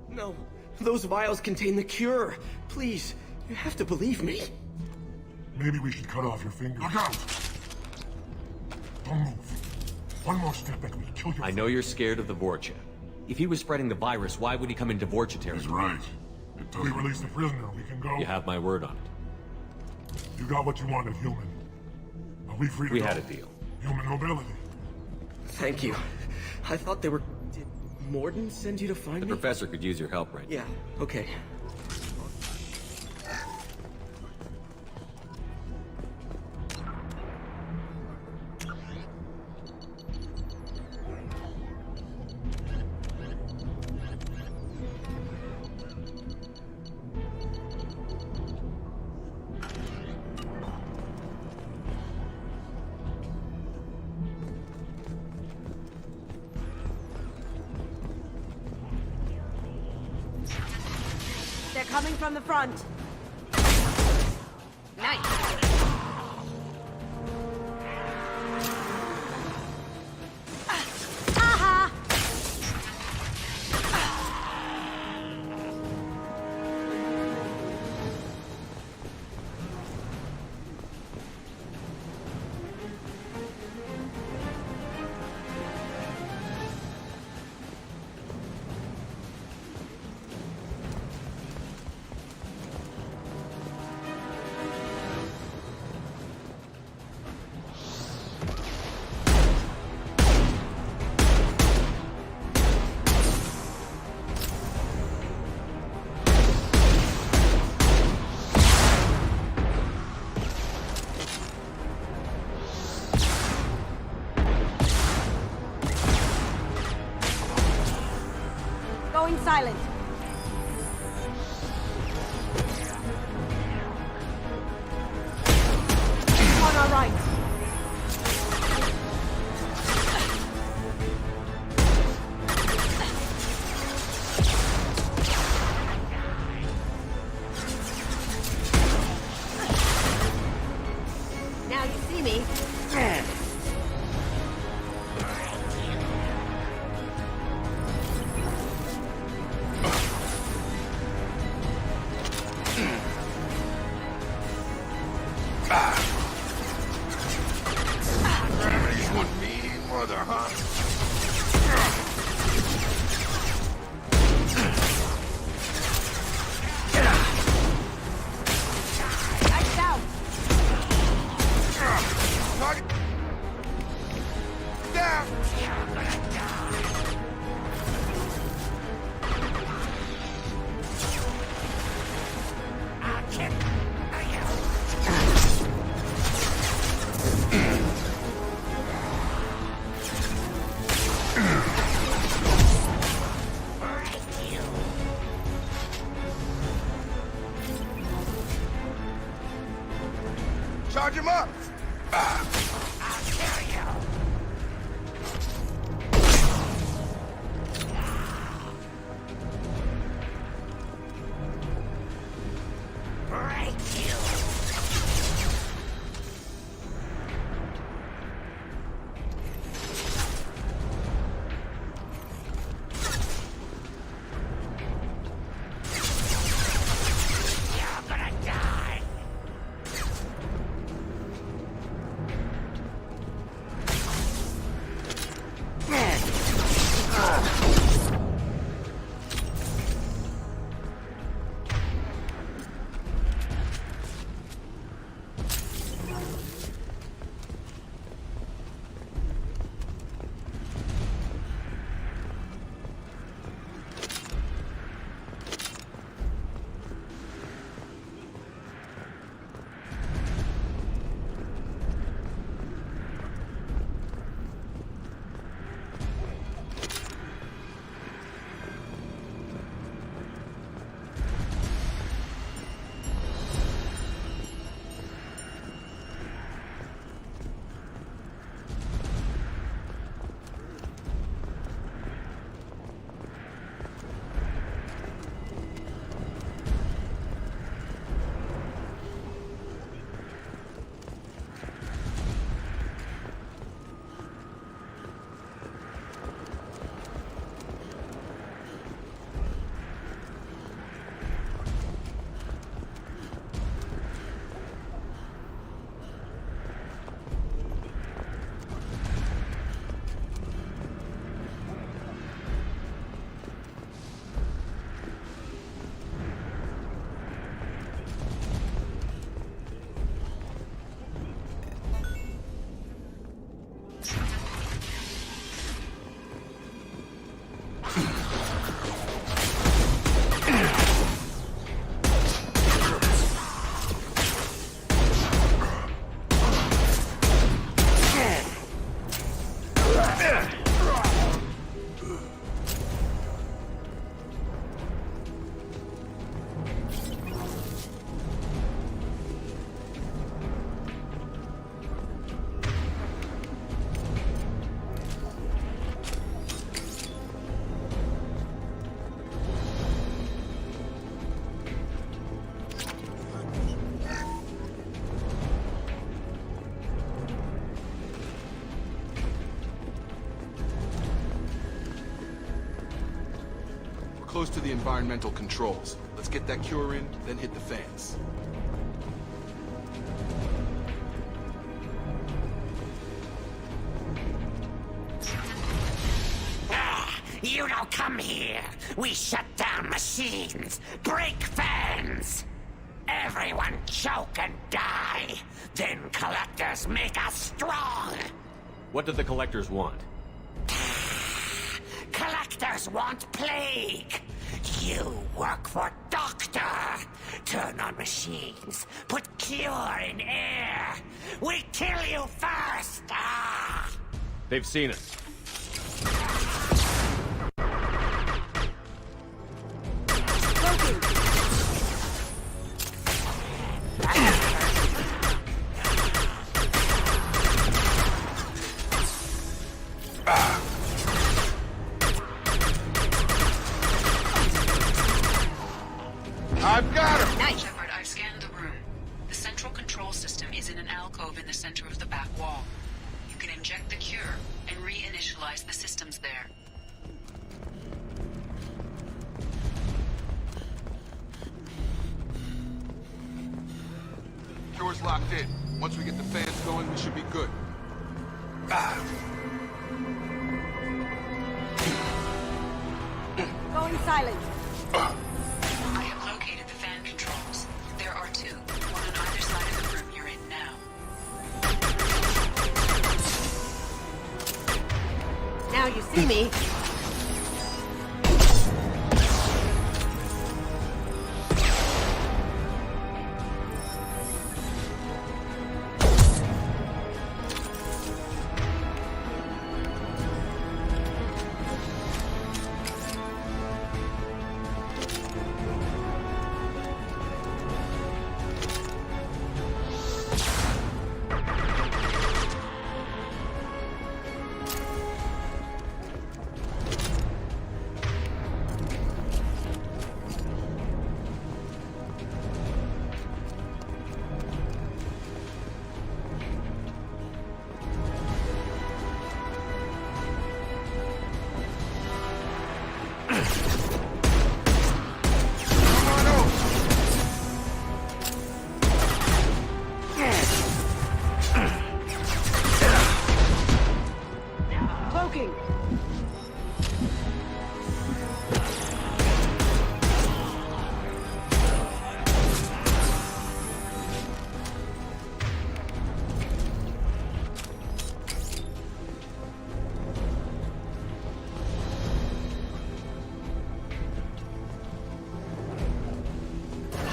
Speaker 4: No, those vials contain the cure. Please, you have to believe me.
Speaker 15: Maybe we should cut off your fingers. Look out! Don't move. One more step and we kill your...
Speaker 2: I know you're scared of the Vorcha. If he was spreading the virus, why would he come into Vorcha territory?
Speaker 15: He's right. Until we release the prisoner, we can go.
Speaker 2: You have my word on it.
Speaker 15: You got what you wanted, human. Are we free to
Speaker 2: We
Speaker 15: go?
Speaker 2: had a deal.
Speaker 15: Human nobility.
Speaker 4: Thank you. I thought they were... Did Morden send you to find
Speaker 2: The
Speaker 4: me?
Speaker 2: professor could use your help right now.
Speaker 4: Yeah, okay.
Speaker 1: They're coming from the front. Nice. Aha! Going silent. On our right. Now you see me.
Speaker 16: Gravity's one mean mother, huh?
Speaker 1: Lights out.
Speaker 16: Target down. Charge him up!
Speaker 20: Die!
Speaker 6: close to the environmental controls. Let's get that cure in, then hit the fans.
Speaker 20: You don't come here. We shut down machines, break fans. Everyone choke and die. Then collectors make us strong.
Speaker 2: What do the collectors want?
Speaker 20: Collectors want plague. You work for Doctor. Turn on machines. Put cure in air. We kill you first. Ah!
Speaker 2: They've seen us.
Speaker 6: I've got him!
Speaker 8: Nice. Shepard, I've scanned the room. The central control system is in an alcove in the center of the back wall. You can inject the cure and reinitialize the systems there.
Speaker 6: Cure's locked in. Once we get the fans going, we should be good.
Speaker 10: Going silent.
Speaker 8: I have located the fan controls. There are two, one on either side of the room you're in now.
Speaker 1: Now you see me.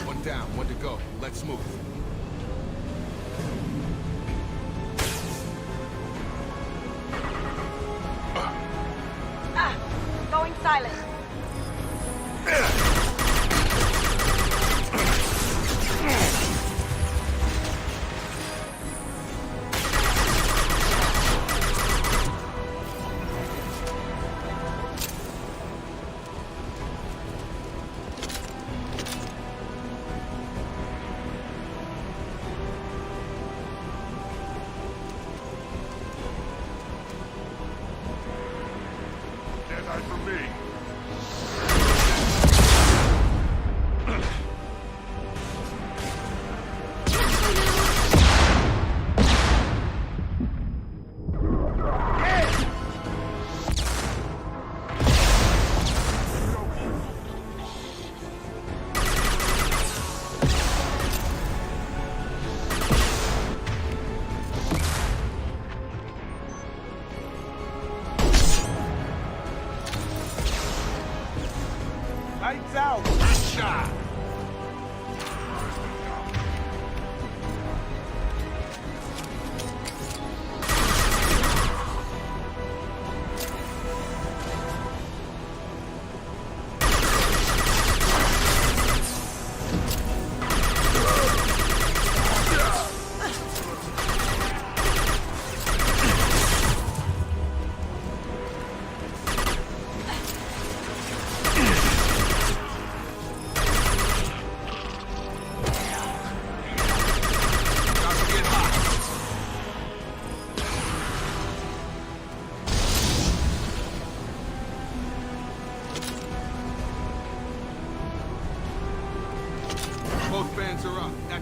Speaker 6: One down, one to go. Let's move.
Speaker 10: Going silent.
Speaker 16: Deadeye for me.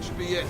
Speaker 6: should be it.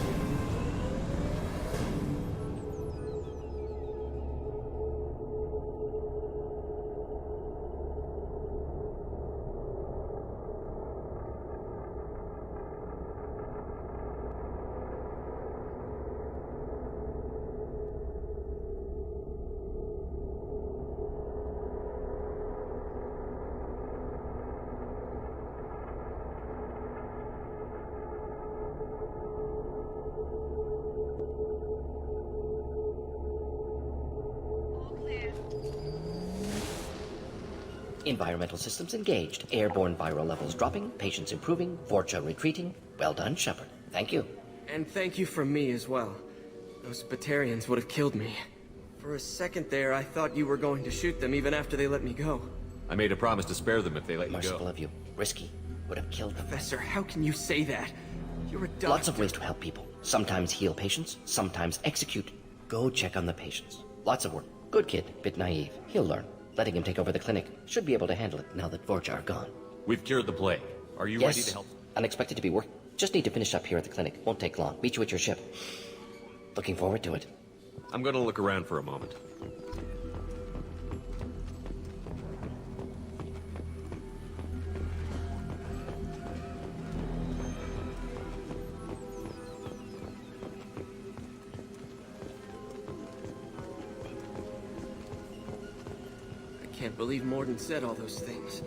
Speaker 23: Environmental systems engaged. Airborne viral levels dropping. Patients improving. Vorcha retreating. Well done, Shepard. Thank you.
Speaker 4: And thank you from me as well. Those Batarians would have killed me. For a second there, I thought you were going to shoot them even after they let me go.
Speaker 2: I made a promise to spare them if they let you go.
Speaker 23: Merciful of you. Risky. Would have killed them.
Speaker 4: Professor, how can you say that? You're a doctor.
Speaker 23: Lots of ways to help people. Sometimes heal patients, sometimes execute. Go check on the patients. Lots of work. Good kid, bit naive. He'll learn. Letting him take over the clinic. Should be able to handle it now that Vorcha are gone.
Speaker 2: We've cured the plague. Are you ready to help?
Speaker 23: Unexpected to be work. Just need to finish up here at the clinic. Won't take long. Meet you at your ship. Looking forward to it.
Speaker 2: I'm gonna look around for a moment.
Speaker 4: I can't believe Morden said all those things.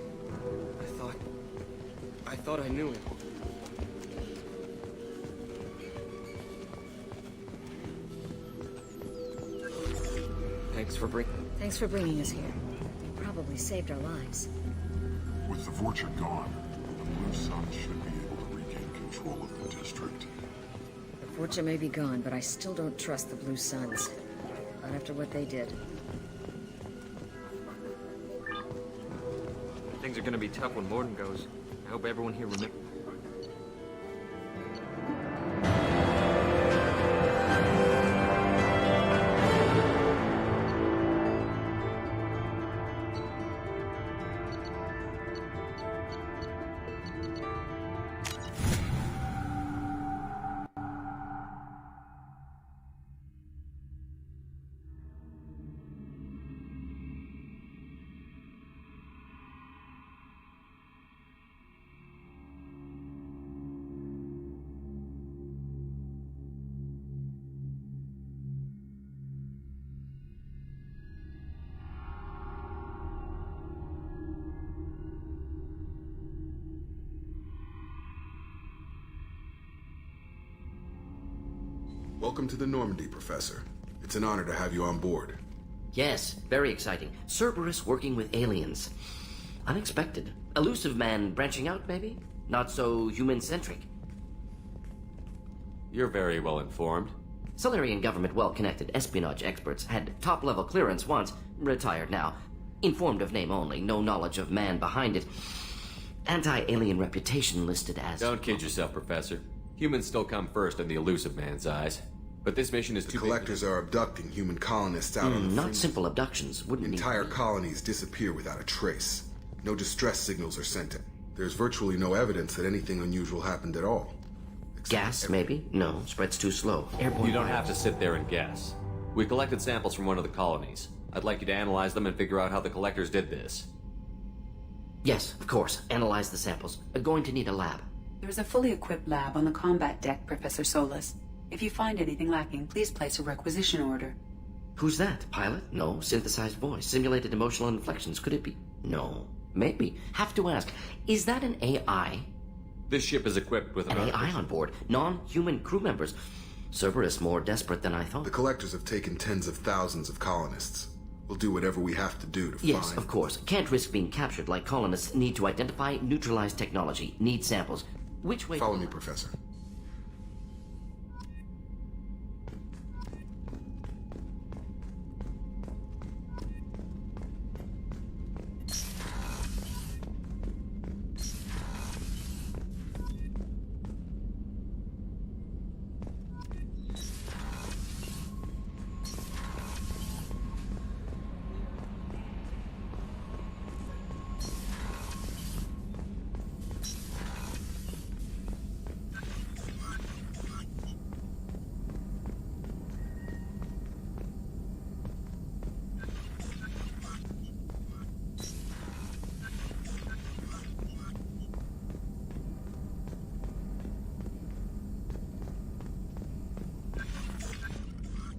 Speaker 4: I thought I knew him.
Speaker 24: Thanks for bringing us here. You probably saved our lives.
Speaker 15: With the Vorcha gone, the Blue Sun should be able to regain control of the district.
Speaker 24: The Vorcha may be gone, but I still don't trust the Blue Suns. Not after what they did.
Speaker 19: Things are gonna be tough when Morden goes. I hope everyone here remembers.
Speaker 11: Welcome to the Normandy, Professor. It's an honor to have you on board.
Speaker 23: Yes, very exciting. Cerberus working with aliens. Unexpected. Elusive man branching out, maybe? Not so human-centric.
Speaker 2: You're very well informed.
Speaker 23: Solarian government well-connected espionage experts had top-level clearance once, retired now. Informed of name only, no knowledge of man behind it. Anti-alien reputation listed as...
Speaker 2: Don't kid yourself, Professor. Humans still come first in the elusive man's eyes. But this mission is too big.
Speaker 11: The collectors are abducting human colonists out on the
Speaker 23: Not simple abductions, wouldn't be.
Speaker 11: Entire colonies disappear without a trace. No distress signals are sent in. There's virtually no evidence that anything unusual happened at all.
Speaker 23: Gas, maybe? No, spreads too slow. Airborne
Speaker 2: You don't have to sit there and guess. We collected samples from one of the colonies. I'd like you to analyze them and figure out how the collectors did this.
Speaker 23: Yes, of course. Analyze the samples. Going to need a lab.
Speaker 3: There's a fully equipped lab on the combat deck, Professor Solis. If you find anything lacking, please place a requisition order.
Speaker 23: Who's that? Pilot? No. Synthesized voice. Simulated emotional inflections. Could it be? No. Maybe. Have to ask. Is that an AI?
Speaker 2: This ship is equipped with
Speaker 23: an AI on board. Non-human crew members. Cerberus more desperate than I thought.
Speaker 11: The collectors have taken tens of thousands of colonists. We'll do whatever we have to do to find...
Speaker 23: Yes, of course. Can't risk being captured like colonists. Need to identify, neutralize technology. Need samples. Which way...
Speaker 11: Follow me, Professor.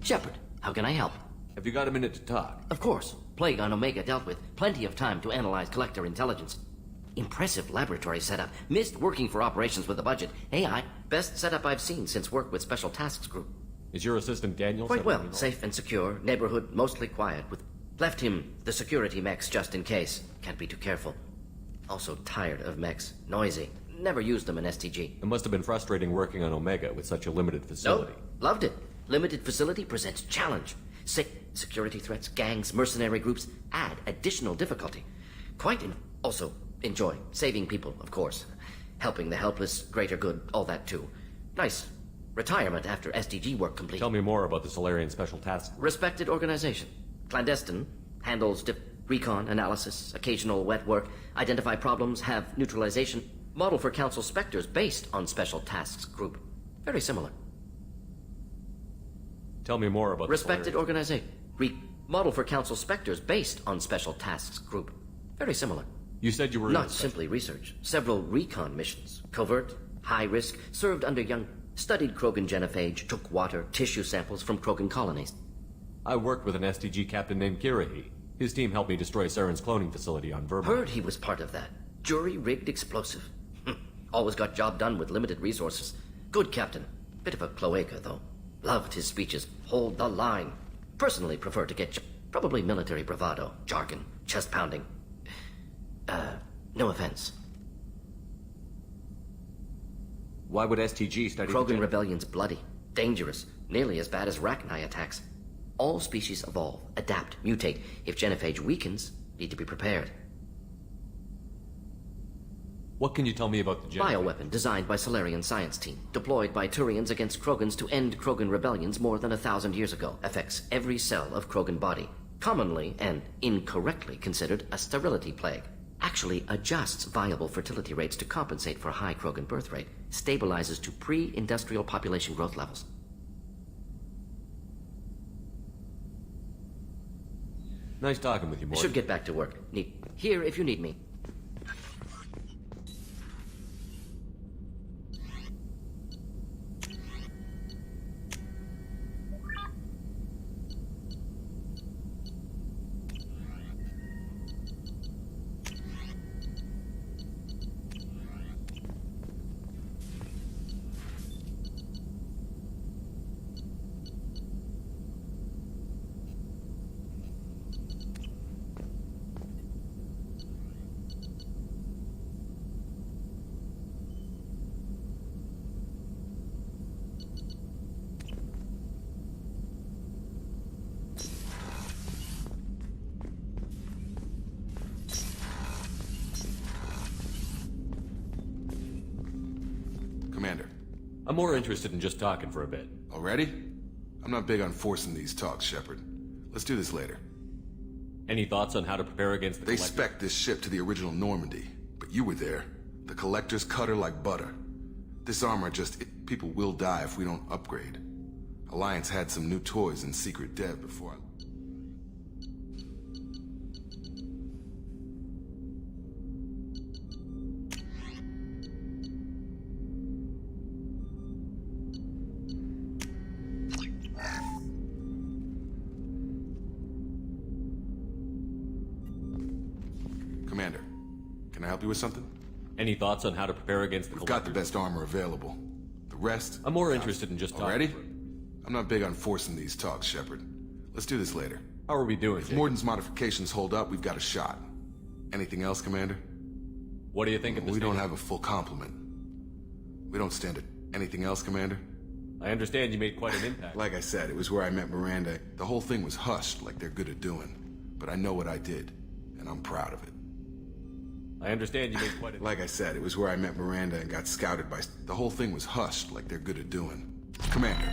Speaker 23: Shepard, how can I help?
Speaker 2: Have you got a minute to talk?
Speaker 23: Of course. Plague on Omega dealt with. Plenty of time to analyze collector intelligence. Impressive laboratory setup. Missed working for operations with a budget. AI, best setup I've seen since work with Special Tasks Group.
Speaker 2: Is your assistant Daniel?
Speaker 23: Quite well. Safe and secure. Neighborhood mostly quiet. Left him the security mechs just in case. Can't be too careful. Also tired of mechs. Noisy. Never used them in STG.
Speaker 2: It must have been frustrating working on Omega with such a limited facility.
Speaker 23: Nope. Loved it. Limited facility presents challenge. Security threats, gangs, mercenary groups add additional difficulty. Also enjoy saving people, of course. Helping the helpless, greater good, all that too. Nice retirement after SDG work complete.
Speaker 2: Tell me more about the Solarian Special Task.
Speaker 23: Respected organization. Clandestine. Handles recon, analysis, occasional wet work. Identify problems, have neutralization. Model for Council Spectres based on Special Tasks Group. Very similar.
Speaker 2: Tell me more about
Speaker 23: Respected organization. Model for Council Spectres based on Special Tasks Group. Very similar.
Speaker 2: You said you were
Speaker 23: not simply research. Several recon missions. Covert, high risk, served under young... Studied Krogan genophage, took water, tissue samples from Krogan colonies.
Speaker 2: I worked with an SDG captain named Kirahi. His team helped me destroy Saren's cloning facility on Vermont.
Speaker 23: Heard he was part of that. Jury-rigged explosive. Always got job done with limited resources. Good captain. Bit of a cloaca, though. Loved his speeches. Hold the line. Personally prefer to get... Probably military bravado, jargon, chest pounding. No offense.
Speaker 2: Why would STG study
Speaker 23: Krogan rebellion's bloody, dangerous, nearly as bad as Rachni attacks. All species evolve, adapt, mutate. If genophage weakens, need to be prepared.
Speaker 2: What can you tell me about the genophage?
Speaker 23: Bioweapon designed by Solarian science team, deployed by Turians against Krogans to end Krogan rebellions more than 1,000 years ago. Affects every cell of Krogan body. Commonly and incorrectly considered a sterility plague. Actually adjusts viable fertility rates to compensate for high Krogan birth rate. Stabilizes to pre-industrial population growth levels.
Speaker 2: Nice talking with you, Morgan.
Speaker 23: Should get back to work. Here if you need me.
Speaker 11: Commander.
Speaker 2: I'm more interested in just talking for a bit.
Speaker 11: Already? I'm not big on forcing these talks, Shepard. Let's do this later.
Speaker 2: Any thoughts on how to prepare against the
Speaker 11: They spec'd this ship to the original Normandy, but you were there. The Collectors cut her like butter. This armor people will die if we don't upgrade. Alliance had some new toys in secret dev before Commander, can I help you with something?
Speaker 2: Any thoughts on how to prepare against the
Speaker 11: We've got the best armor available. The rest...
Speaker 2: I'm more interested in just talking.
Speaker 11: Already? I'm not big on forcing these talks, Shepard. Let's do this later.
Speaker 2: How are we doing,
Speaker 11: If Morden's modifications hold up, we've got a shot. Anything else, Commander?
Speaker 2: What do you think of this?
Speaker 11: We don't have a full complement. We don't stand it. Anything else, Commander?
Speaker 2: I understand you made quite an impact.
Speaker 11: Like I said, it was where I met Miranda. The whole thing was hushed, like they're good at doing. But I know what I did, and I'm proud of it.
Speaker 2: I understand you made quite a...
Speaker 11: Like I said, it was where I met Miranda and got scouted by... The whole thing was hushed, like they're good at doing. Commander.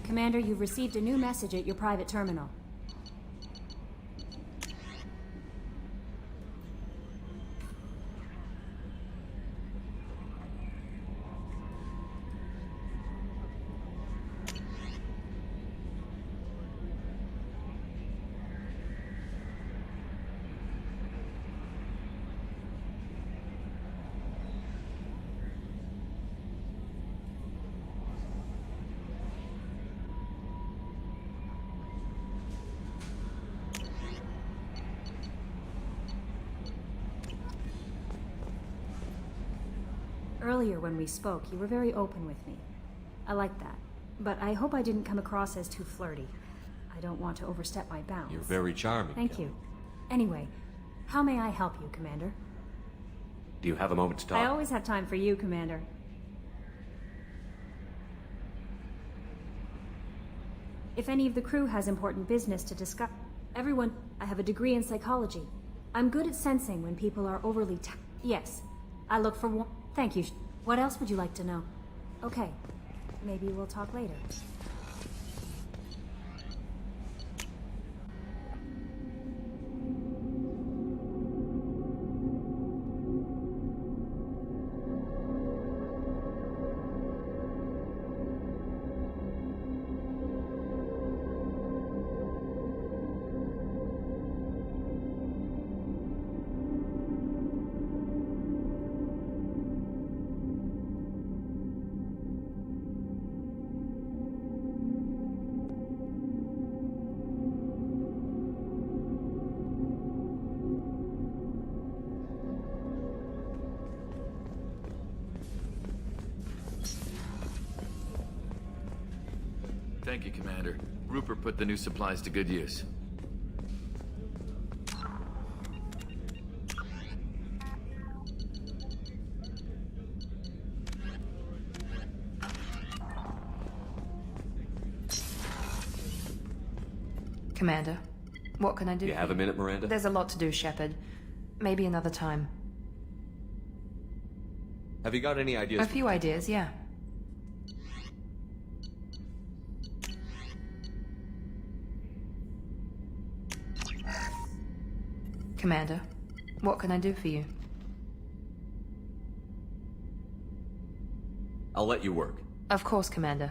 Speaker 9: Commander, you've received a new message at your private terminal. Earlier when we spoke, you were very open with me. I like that. But I hope I didn't come across as too flirty. I don't want to overstep my bounds.
Speaker 2: You're very charming.
Speaker 9: Thank you. Anyway, how may I help you, Commander?
Speaker 2: Do you have a moment to talk?
Speaker 9: I always have time for you, Commander. If any of the crew has important business to discuss... Everyone, I have a degree in psychology. I'm good at sensing when people are overly Yes, I look for one... Thank you. What else would you like to know? Okay, maybe we'll talk later.
Speaker 5: Thank you, Commander. Rupert put the new supplies to good use.
Speaker 17: Commander, what can I do?
Speaker 2: You have a minute, Miranda?
Speaker 17: There's a lot to do, Shepard. Maybe another time.
Speaker 2: Have you got any ideas?
Speaker 17: A few ideas, yeah. Commander, what can I do for you?
Speaker 2: I'll let you work.
Speaker 17: Of course, Commander.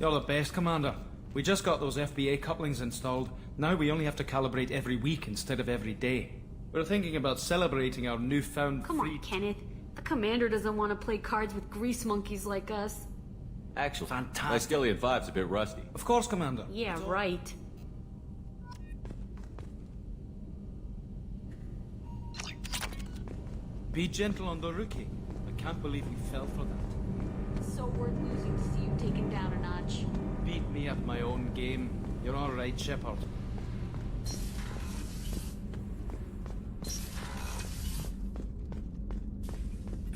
Speaker 18: You're the best, Commander. We just got those FBA couplings installed. Now we only have to calibrate every week instead of every day. We're thinking about celebrating our newfound
Speaker 21: Come on, Kenneth. The Commander doesn't want to play cards with grease monkeys like us.
Speaker 2: Actually,
Speaker 18: fantastic.
Speaker 2: My Skillion 5's a bit rusty.
Speaker 18: Of course, Commander.
Speaker 21: Yeah, right.
Speaker 18: Be gentle on the rookie. I can't believe you fell for that.
Speaker 21: It's so worth losing to see you taken down a notch.
Speaker 18: Beat me at my own game. You're all right, Shepard.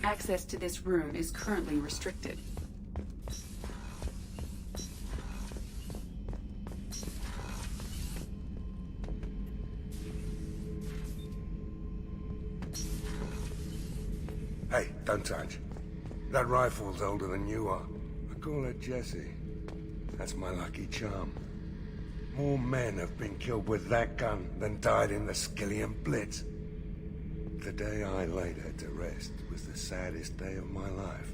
Speaker 3: Access to this room is currently restricted.
Speaker 7: don't touch. That rifle's older than you are. I call it Jesse. That's my lucky charm. More men have been killed with that gun than died in the Skillian Blitz. The day I laid her to rest was the saddest day of my life.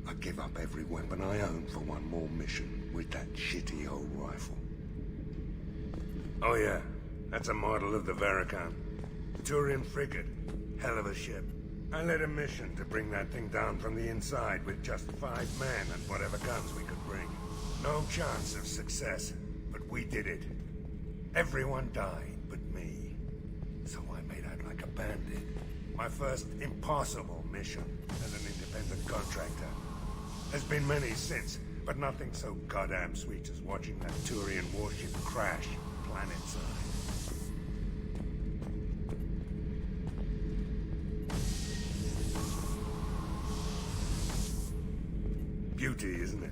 Speaker 7: I give up every weapon I own for one more mission with that shitty old rifle. Oh yeah, that's a model of the Veracon. Turian frigate. Hell of a ship. I led a mission to bring that thing down from the inside with just 5 men and whatever guns we could bring. No chance of success, but we did it. Everyone died but me. So I made out like a bandit. My first impossible mission as an independent contractor. There's been many since, but nothing so goddamn sweet as watching that Turian warship crash planet-side. Beauty, isn't it?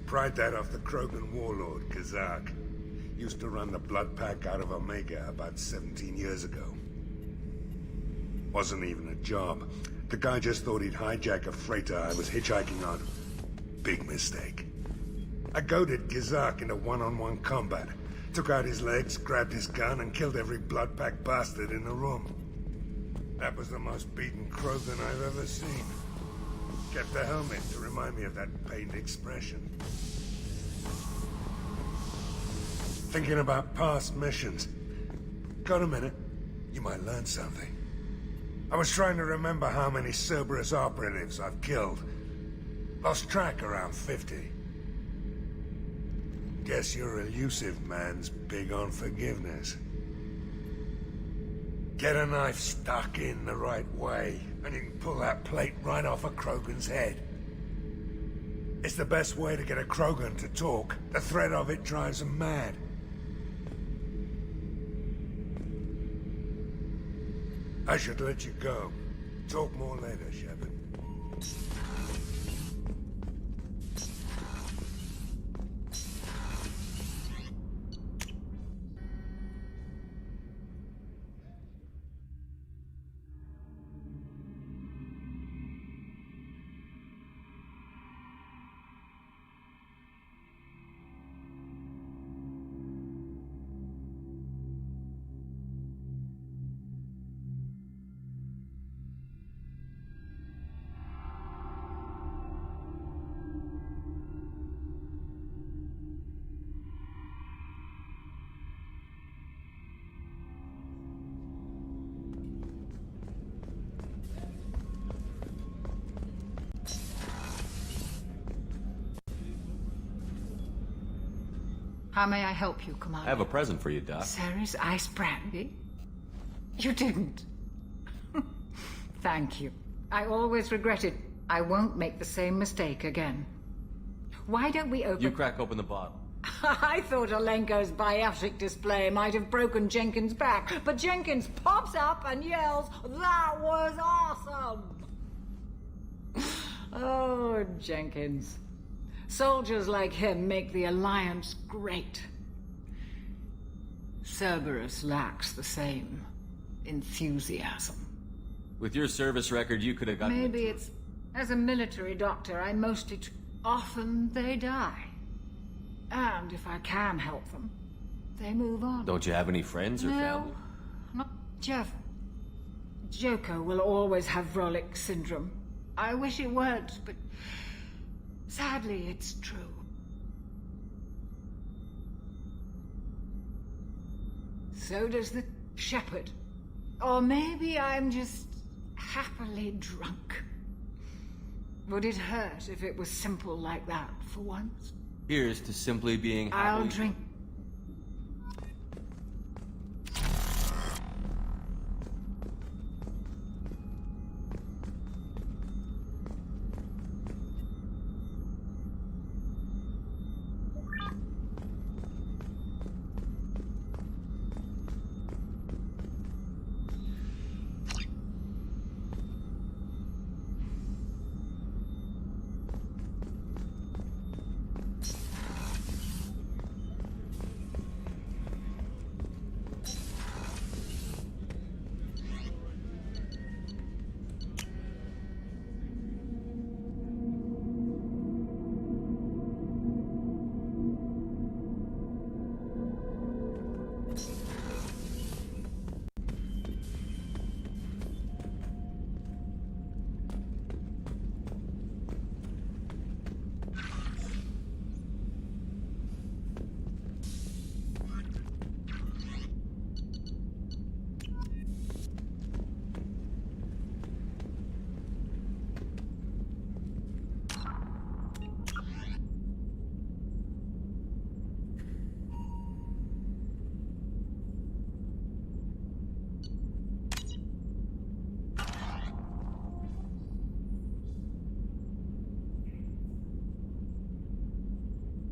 Speaker 7: Pried that off the Krogan warlord, Kazak. Used to run the blood pack out of Omega about 17 years ago. Wasn't even a job. The guy just thought he'd hijack a freighter I was hitchhiking on. Big mistake. I goaded Kazak into one-on-one combat. Took out his legs, grabbed his gun, and killed every blood pack bastard in the room. That was the most beaten Krogan I've ever seen. Kept the helmet to remind me of that pained expression. Thinking about past missions. Got a minute? You might learn something. I was trying to remember how many Cerberus operatives I've killed. Lost track around 50. Guess your elusive man's big on forgiveness. Get a knife stuck in the right way, and you can pull that plate right off a Krogan's head. It's the best way to get a Krogan to talk. The threat of it drives them mad. I should let you go. Talk more later, Shepard.
Speaker 13: How may I help you, Commander?
Speaker 2: I have a present for you, Doc.
Speaker 13: Sarah's ice brandy? You didn't. Thank you. I always regret it. I won't make the same mistake again. Why don't we open...
Speaker 2: You crack open the bottle.
Speaker 13: I thought Olenko's biotic display might have broken Jenkins' back, but Jenkins pops up and yells, "That was awesome!" Oh, Jenkins. Soldiers like him make the Alliance great. Cerberus lacks the same enthusiasm.
Speaker 2: With your service record, you could have gotten...
Speaker 13: Maybe it's... As a military doctor, I mostly... Often they die. And if I can help them, they move on.
Speaker 2: Don't you have any friends or family?
Speaker 13: Not Jeff. Joker will always have Vrolic syndrome. I wish it weren't, but... Sadly, it's true. So does the Shepherd. Or maybe I'm just happily drunk. Would it hurt if it was simple like that for once?
Speaker 2: Here's to simply being happily...
Speaker 13: I'll drink